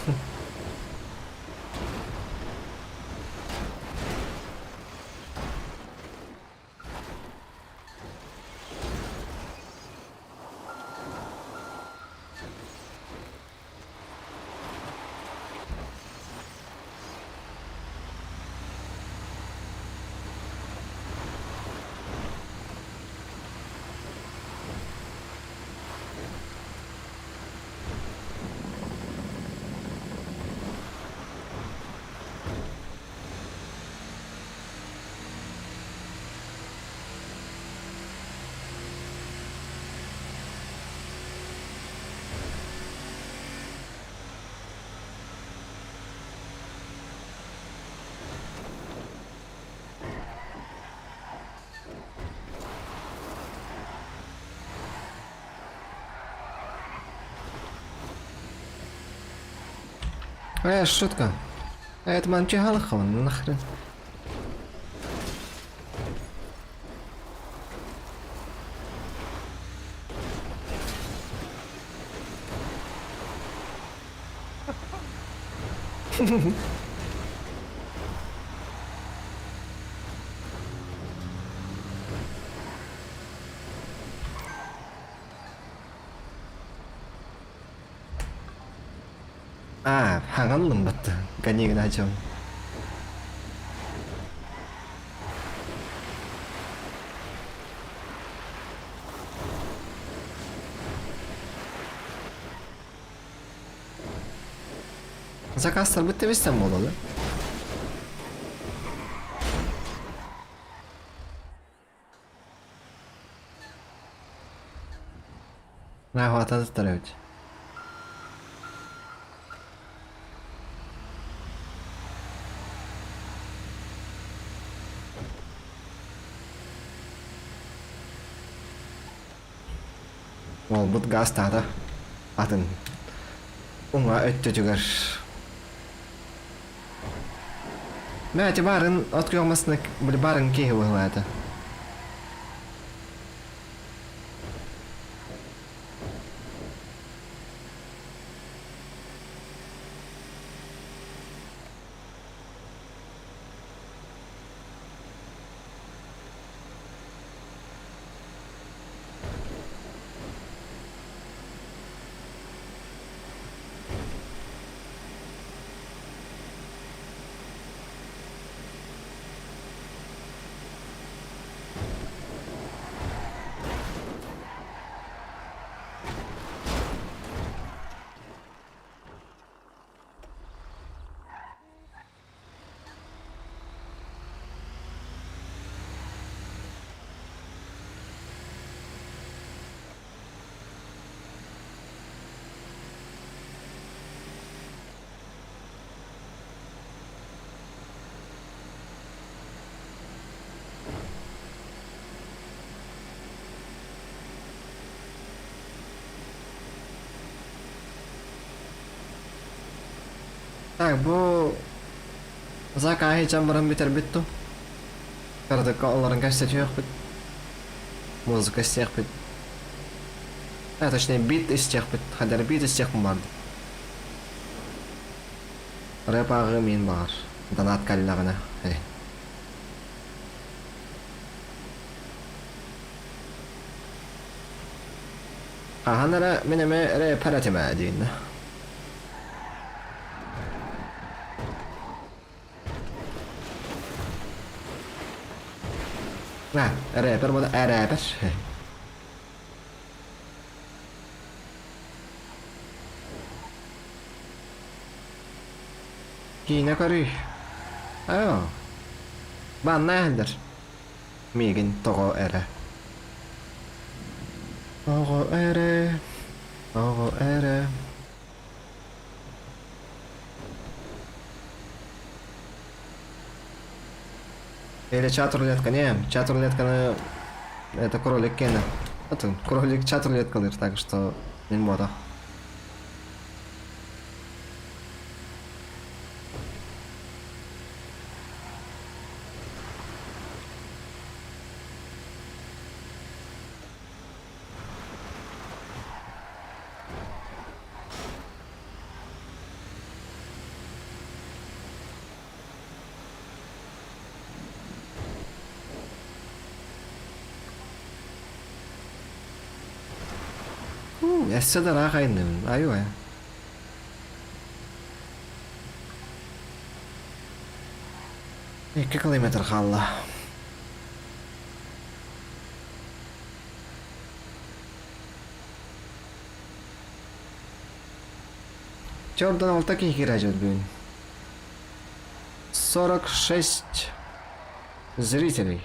Шутка. Это манчи галахон, нахрен. hàng mình bật cả như cái chồng. Zakaz bitti biz sen olalı. Ne hava tadı tarıyor. Ол бұт газ тағды. Атын. Уңа өтті жүгір. Мәті барын отқы олмасыны бір барын кейі бұғылады. Так, bu Zaka hiç ambarım biter bitti. Kardık onların kaçtı yok bit. Muzika isteyek bit. Точнее бит isteyek bit. Hader bit isteyek vardı. Rap ağı min bağır. Danat kallağına. Hey. Ahanlara minime rap haratime adiyinde. Nah, rapper bu da rapper. Yine karı. Ayo. Ben nedir? Migin togo ere. Togo ere. Togo ere. Или чат рулетка, не, чат рулетка это кролик Кена. Это кролик чат рулетка, так что не мода. Ясса да рахайным, айой. Екі километр қалды. Чордан ол такие игра идет, блин. 46 зрителей.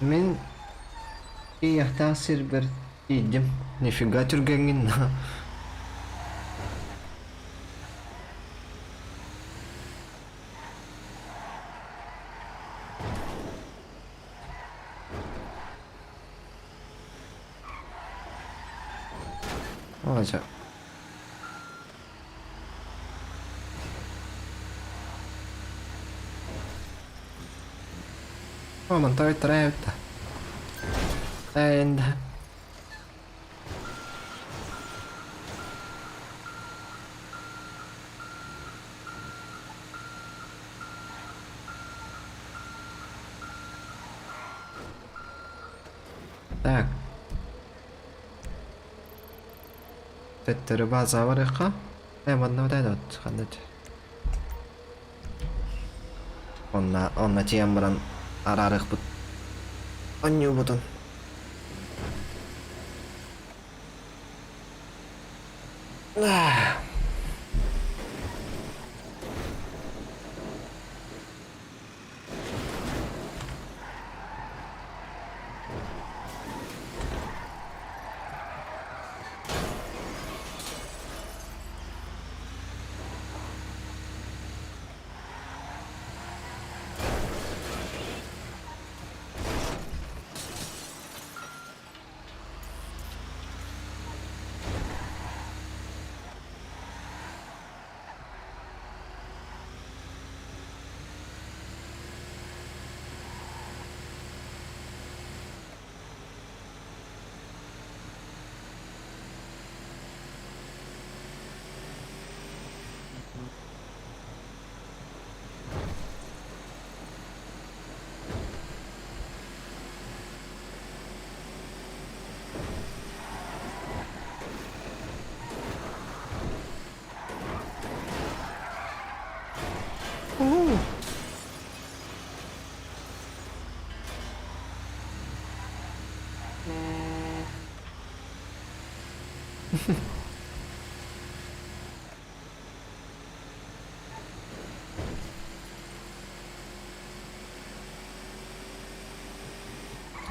Мен яхтасыр бір идем. Нифига түргенген. Olacak. Oh, man toi trevtä. And Так. Теттері база бар еқа. Мында вот вот қандай. Онна тиен баран арарық бұд. Онню бұдын.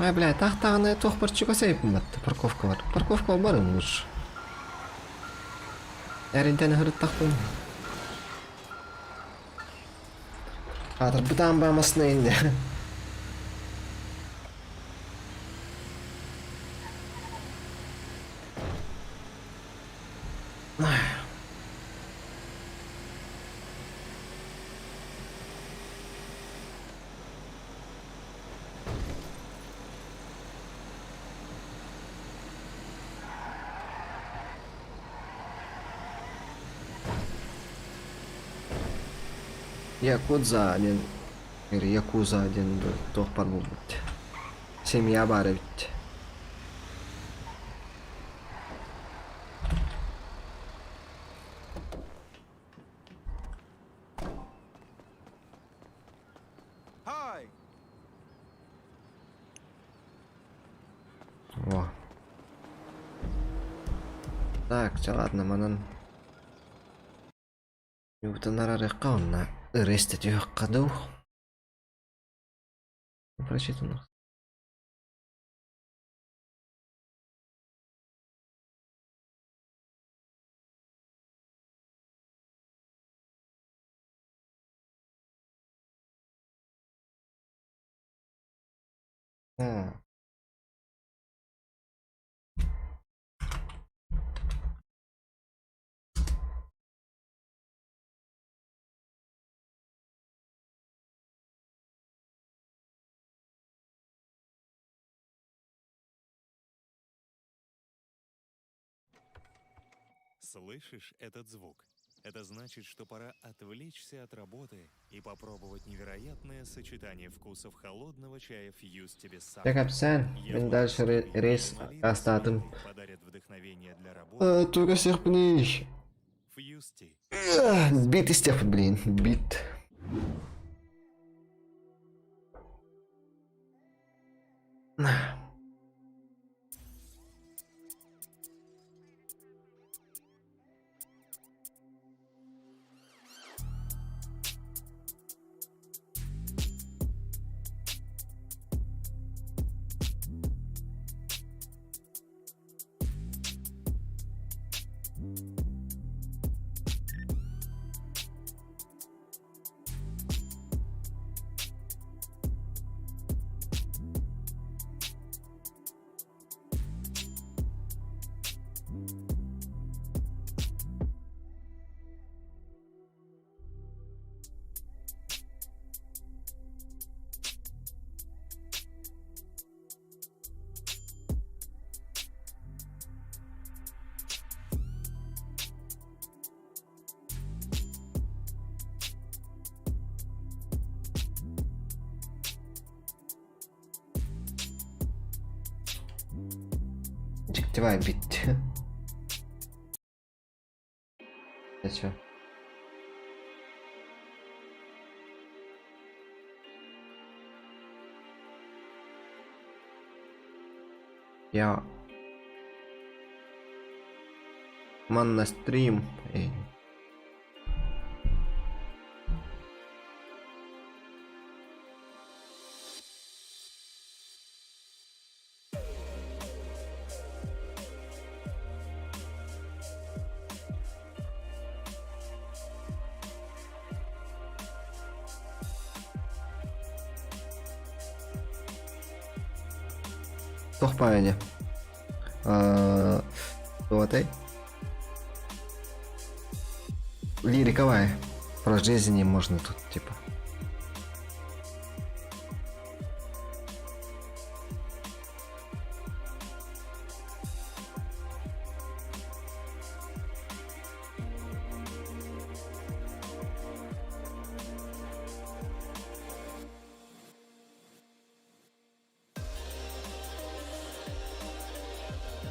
Ай, бля, тақтағына тоқ бір чуға сейпім бәтті. Парковка бар. Парковка бар лучше. Әрінтені хырыт тақтым. Қатыр бұдан бамасына енді. Якудза один. Или Якуза один тоқ бар бұл бітті. Семья бары бітті. О. Так, ладно, манан. Юбтан арарыққа онна ырестет юққа дау. Прочитано. Слышишь этот звук? Это значит, что пора отвлечься от работы и попробовать невероятное сочетание вкусов холодного чая Фьюсти без сахара. Так, апсен, мен дальше рейс остатым. Подарят вдохновение для работы. Только серпни. Фьюсти. Бит из тех, блин, бит. Bitti vay bitti. Geçiyor. Я на стрим. Тохпаяне. Вот и. Лириковая. Про жизнь не можно тут, типа.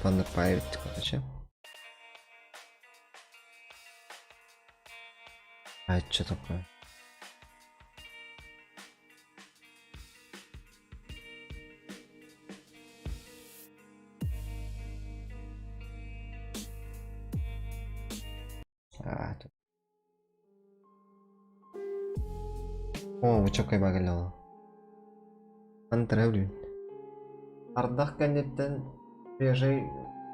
Надо появить, короче. А это что такое? Тут. О, вы чё кайба галила? Антравлю. Ардах канеттен свежий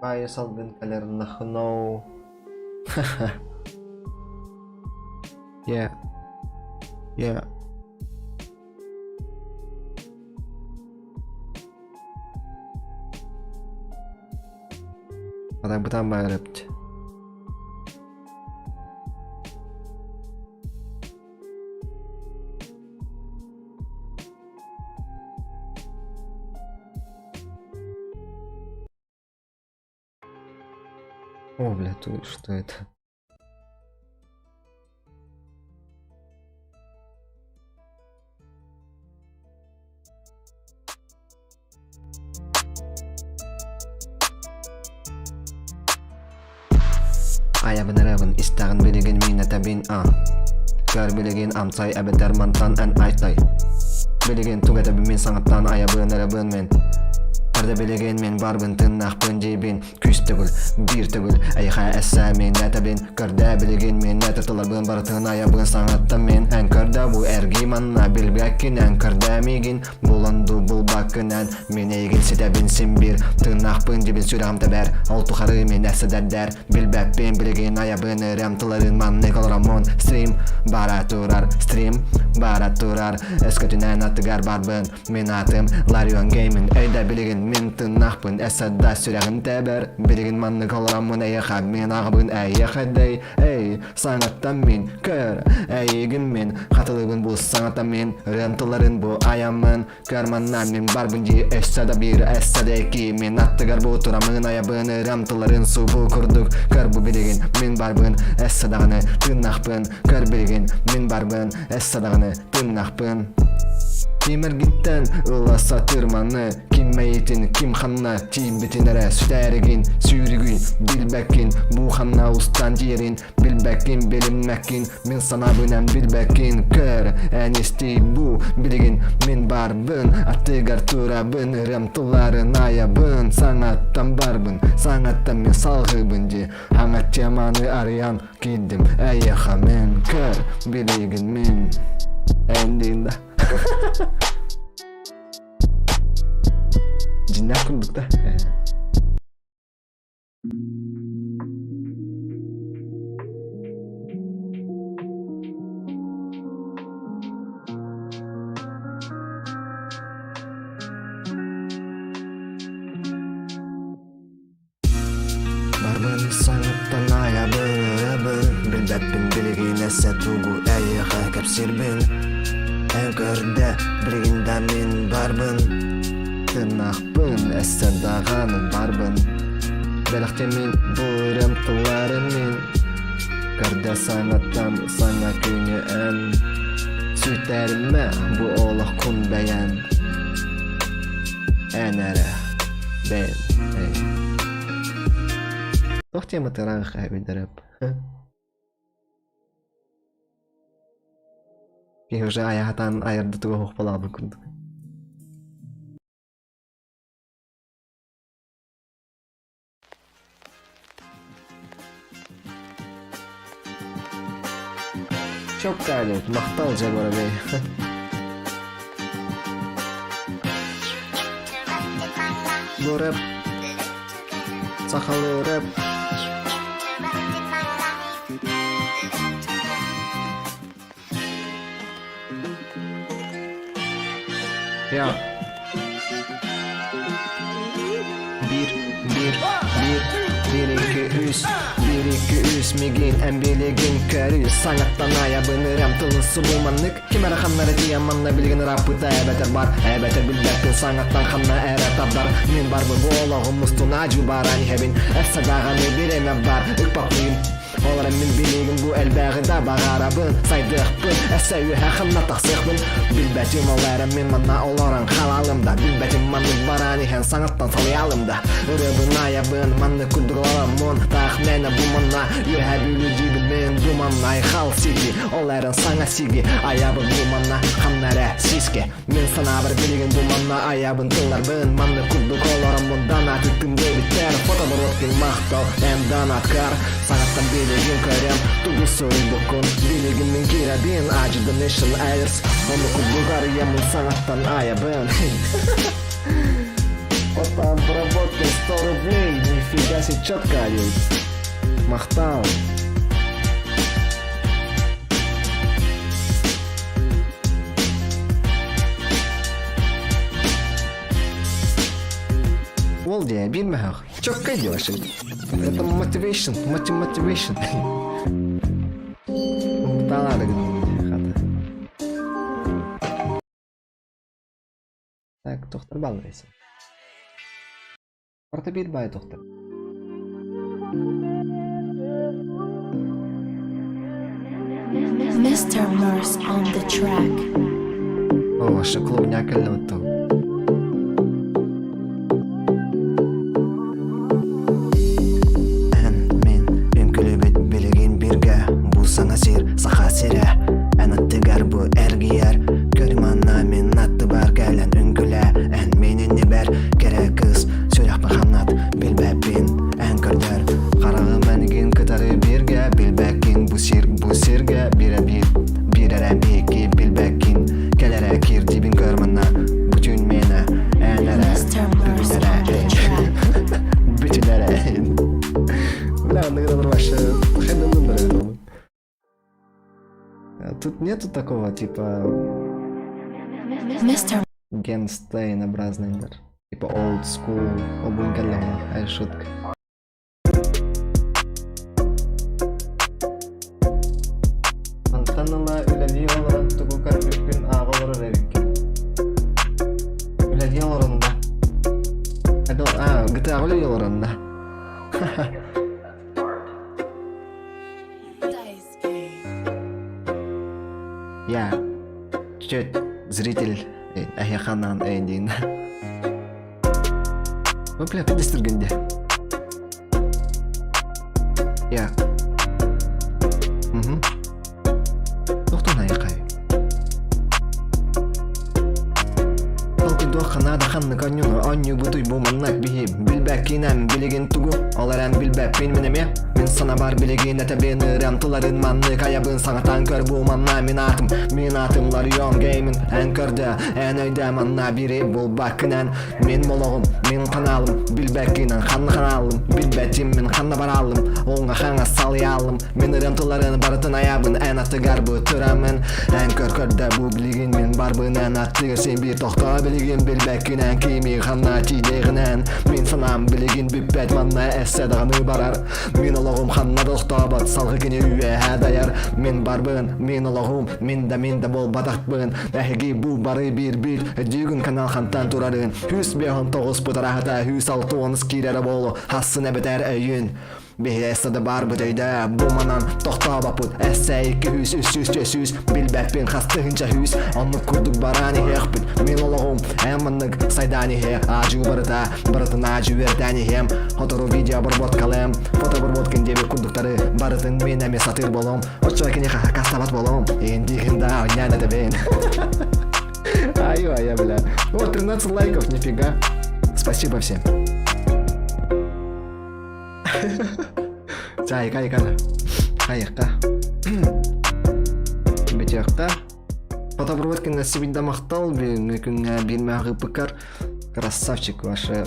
бай салбин калер нахноу. Ха-ха. Yeah. Yeah. Adam butan bayrapt. О, бля, что это? Aya benerabın istağın bilgin minne tabin Kör bilgin amsay ebeder mantan en aytlay Bilgin tugata min sanattan aya benerabın men Karda bilgin men barbın tırnaqbın jibin Küs tügül, bir tügül Ayha essa men netabin Karda bilgin men netatılarbın baratın aya bın sanattan men En karda bu ergi manna bilbekkin En karda migin bulandu bulbakkinan Men eygin sitabin simbir Tırnaqbın jibin sürağım taber Altu xarı men essederdер Bilbekbin bilgin aya bın remtıların man Nikolamon stream bara turar Eskatünen attıgar barbın Men atım Larion Game'in Eyda bilgin min tırnaqbın Essedda sürağım taber Bilgin man Nikolamon Eyxab men ağbın eyxaday Ey sanattan min kör Eygin men Katılıbın bu sanattan min Remtıların bu ayamın Körmannan min barbınci Esseda bir esseda iki Men attıgar bu turamın ayabın Remtıların su bu kurduk Kör bu bilgin min barbın Essedağını tırnaqbın Kör bilgin min barbın Essedağını tırnaqbın Kimер gitten ılasa tırmanı Kim meyitin kim xanna Tim bitinere süterigin Sürigin bilbekkin Bu xanna ustan yerin Bilbekkin bilinmekkin Min sana bünen bilbekkin Kör enisti bu bilgin Min barbın Attıgar turabın Remtıların ayabın Sanattan barbın Sanattan min salgıbınci Hangat yamanı arayan Giddim eyyaha men Kör bilgin min Endinde Cinler kurduk da. Barbın sanattan ayabın Bilbekbin bilgin esse tugu eyyaha kapsirbin Evgörde bilginde min barbın Tırnaqbın essedağanı barbın Belaqte min bu remtıları min Karda sanattam sana köyünü en Süterime bu olaq kun beyan Enere ben Тох тема тыран хайбидереп. Ки уже аягатан айырды туга хохпалабы күндүк. Çok gayret, maqtal Jaguar Bey. Bu rap, sakallı rap. Ya. Bir, iki, üç. Bir, iki, üç. Migin, en biligin körü. Sanattan ayabınırım tılısı bulmanlık. Kime rakamları diyamanla bilgin rapıda ebeter bar. Ebeter bilbektin sanattan kanna ere tablar. Min bar bu oğlağımız tunacı barani hebin. Efsadağını bir emem var. Ikpaklıyım. Olarım min biligin bu elbağında bağarabın. Saydıqbın, eseyi haxınna taqsıqbın. Bilbetim olarım min manna olaran halalımda. Bilbetim manlı barani hen sanattan salayalımda. Rıbın ayabın manlı kudurlarım mon. Tahmene bu manna yühe bülücübün min dumanlay xal sigi. Oların sana sigi. Ayabın bu manna xamnare siske. Min sana bir biligin bu manna ayabın tıllar bın. Manlı kuduk olarım bundan atıktımda biter. Fotoborotkin mahtal en danatkar. Sanattan biligin körem tugusu bokun. Biligimin kirabin acıdı National Airs. Onu kuduk arayamın sanattan ayabın. Потом поработай 100 рублей, нифига себе четко, махтал. Ол diye bilmem. Çok kayıyorsun. Это motivation, motivation. Dağlar hadi. Так, доктор Балрейс. Orta bir bay doktor. Mr. Morse on the track. О, шокловня кальноту. Men ünkülübet biligin birge. Bu sana sir, saha sire. En attıgar bu ergiyer. Körümanna min attı bar gelen ünküle. En menin niber kere kız. Söylek bakanat bilbepin en körder. Karağım enigin kıtarı birge. Bilbekin bu sirge. Birere iki bilbekin. Kelere kir dibin körmanna. Bütün mene enere. Bütünlere. Бля, он играл вообще хедом номер. Тут нету такого типа Mr. генстейн-образный мир. Типа old school, обунгальная, ай шутка. Антанала үләди оларын тугу карпикпин ағалары ревикки. Үләди оларында. GTA үләди оларында. Я чуть зритель Ахиханан Эйндин. Вы бля, пидестергенде. Я. Доктор Айкай. Толкин дохана ханны каньону анью бутуй буманнак бихи. Билбекинен билигин тугу. Оларен билбепин минеме. Min sana var biligin etebenirem tıların manlık ayabın sanatan kör bu manna min atımlar yon game'in en körde en öyde manna biri bul bakınen min moloğum min kanalım bilbekinen kanlı kanalım bilbetim min kanlı baralım onga hanga salayalım min tıların baratın ayabın en atıgar bu türemin en körde bu biligin min barbın en attıgar sen bir tohta biligin bilbekinen kimi kanna çiğdeğinen min sanam biligin bibbet manna essedağını barar min Allah'ım xanna doxtabat salgı gene üye hadayar min barbın min Allah'ım min de bol badaqbın ehgi bu barı bir bil düğün kanal xantan turarın 119 putarahata 106 kirere bolu hassın ebeter öyün Bihestada bar bu döyde bu manan toxta baput S200 300 bilbepin hastığınca hüs Onluk kurduk barani hekbin Min olağım emmanlık saydani he Acı barıda barıtın acı verdani hem Fotoru video barbot kalem Foto barbot kende bir kurdukları Barıtın menemi satır bolom Oçakini kastabat bolom Endi hında oynana da ben Ай-ой, бля. Вот 13 лайков, нифига. Спасибо всем. Кайка. Бетяқта. Фотопроводка на себе мақтал, күнге бермеғі пікір. Красавчик ваши.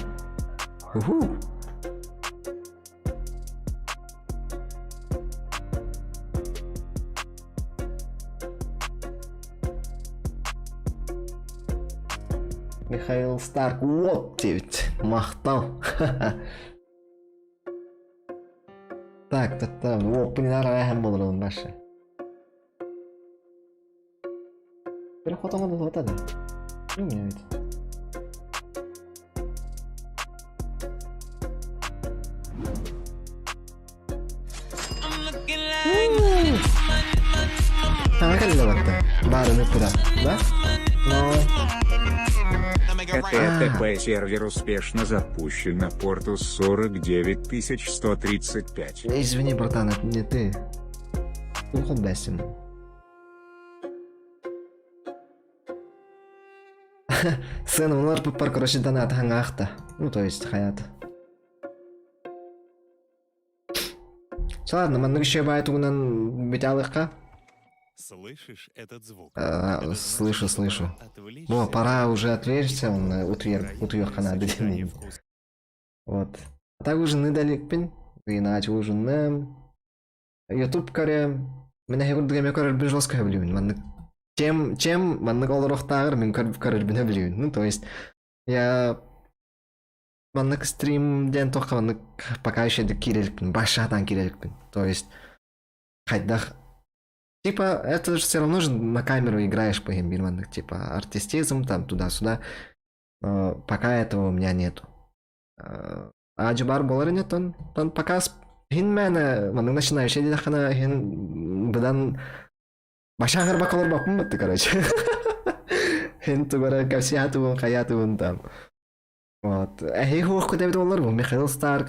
Уху. Михаил Старк, вот девять, махтал. Так, вот, понятно, я был рад наши. Переход он вот это. Ну, мне ведь. А как это вот-то? Бары не туда, да? Но... КТТП сервер успешно запущен на порту 49135. Извини, братан, это не ты. Ухо бесим. Сын, он ларп пар, короче, донат хангахта. Ну, то есть, хаят. Ладно, мы еще бывает угнан бетялыхка. Слышишь этот звук? Слышу. Во, пора уже отвлечься, он утверг надо. Вот. А так уже недалекпен, иначе уже не. YouTube каре, меня хевурдыгам я каре жестко хевлюн. Манны чем манны олорох тагыр мен каре бин. Ну, то есть я манны стрим ден тока манны пока еще до кириликпен, башадан кириликпен. То есть хайдах. Типа, это же все равно же на камеру играешь по геймбирманных, типа, артистизм, там, туда-сюда. Но пока этого у меня нету. А Джабар Болар нет, он пока хинмене, он начинающий дедахана, хин бедан башагар бакалар бакмы, ты, короче. Хин тугара кавсиату, хаяту, там. Вот. Эхи хух кудевит Болар, Михаил Старк,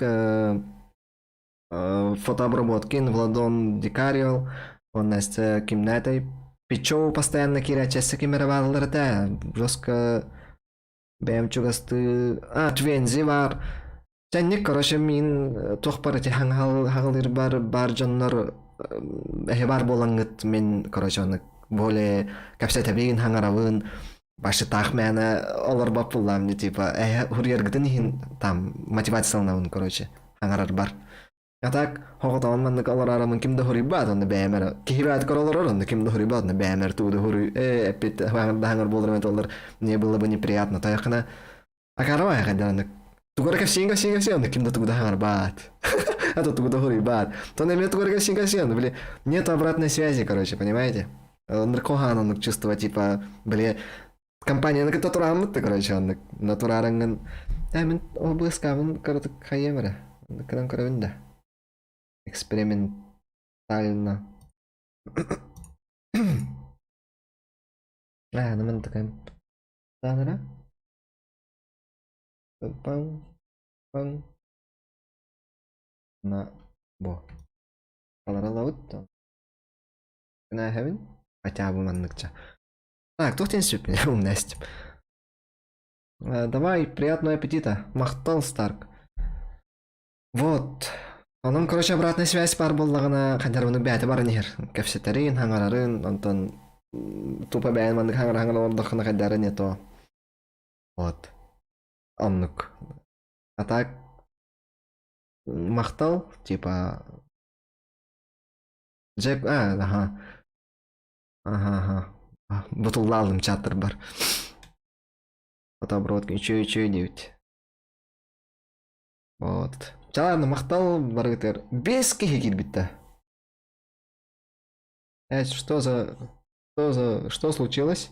фотообработкин, Владон Дикариол. Он Настя кимнатой Пичоу постоянно кирячеся кимеравалларда. Жестко бэмчугасты. Твензи бар. Тенник, короче, мин тохпарати хангалыр бар жаннар бар болангыт мен, короче, оны более капсетабин хангаравын башы тахмяна олар бапулам не типа хурьергдын там мотивациялнавын, короче, хангарар бар. А так, хоготон маннык аларарамын кимде хурибат онны бәмер. Кихибат королор онны кимде хурибат онны бәмер туды хури. Эпит хангар болдырмын толдар. Не было бы неприятно. Таяқына акарава хаданы. Тугора синга онны кимде тугда хангар бат. А то тугда хурибат. То не тугора синга, блин. Нет обратной связи, короче, понимаете? Наркохан он чувство типа, блин, компания на котором ты, короче, он натураранган. Мен облыскавын, короче, хаемера. Кран коровинда. Экспериментально. Наман такая. Да. Пам. На. Бо. Аларалаут. На хевин. Хотя бы манныкча. Так, кто тень сюпи? Умнесть. Давай, приятного аппетита. Махтал Старк. Вот. Onun, короче, обратная связь бар болдағына қандар бәті бар нехер. Кәпсеттерін, хаңарарын, онтан тупа бәйін мандық хаңар ордықына қандары нето. Вот. Оннық. А так, мақтал, типа... Джек, ага. Бұтылды алдым, чаттыр бар. Фотобродка, еще девять. Вот. Ладно, мақтал баргатер. Без кихи битта. Что случилось?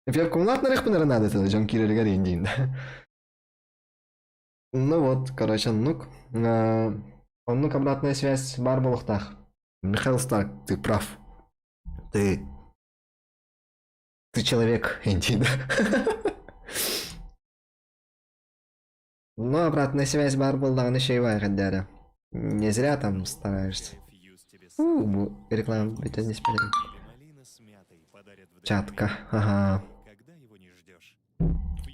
Я комнатный рехпен надо это Джон Кирилл Гарин. Ну вот, короче, Он обратная связь бар болуктах. Михаил Старк, ты прав. Ты человек, Энди, да? Но обратная связь бар был, да, еще и вайгадяра. Не зря там стараешься. Фьюз тебе сам. Реклама, это не спереди. Или малина с мятой подарят в Чатка, ага. когда его не ждешь.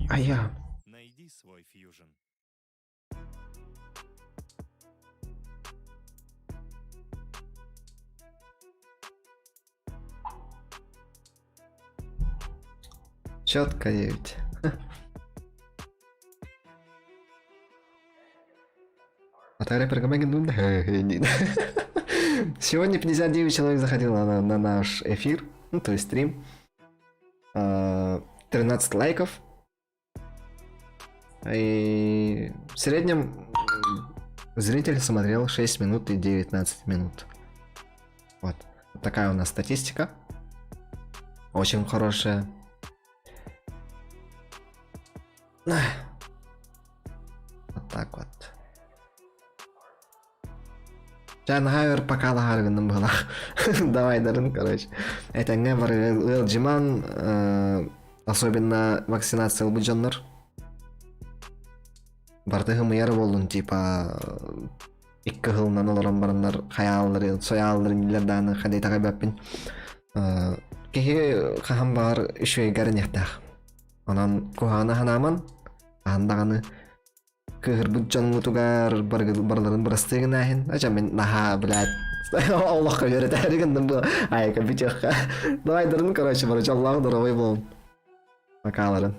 А я... Найди свой фьюжн. Четко 9. А тогда перегомеген, Сегодня 59 человек заходило на наш эфир, ну то есть стрим. 13 лайков. И в среднем зритель смотрел 6 минут и 19 минут. Вот. Такая у нас статистика. Очень хорошая. Вот так вот. Чангайвер пока лагарган была. Давай, Дарын, короче. Это Невер Джиман, особенно вакцинация убыджаннар. Бардыгы мыяр болдун, типа 2 жылынан олорон барындар хаяллары, сояллары нилерданы хадей тагай баппин. Кеге хахам бар үшөй гарнехтах. Анан кухана ханаман, андаганы кыгыр буджан мутугар барларын брастыгын ахин. Ача мен наха, блядь. Аллахка верет әрігіндім бұл айка бітеққа. Давай дырын, короче, барыч Аллах дұровай болын. Макаларын.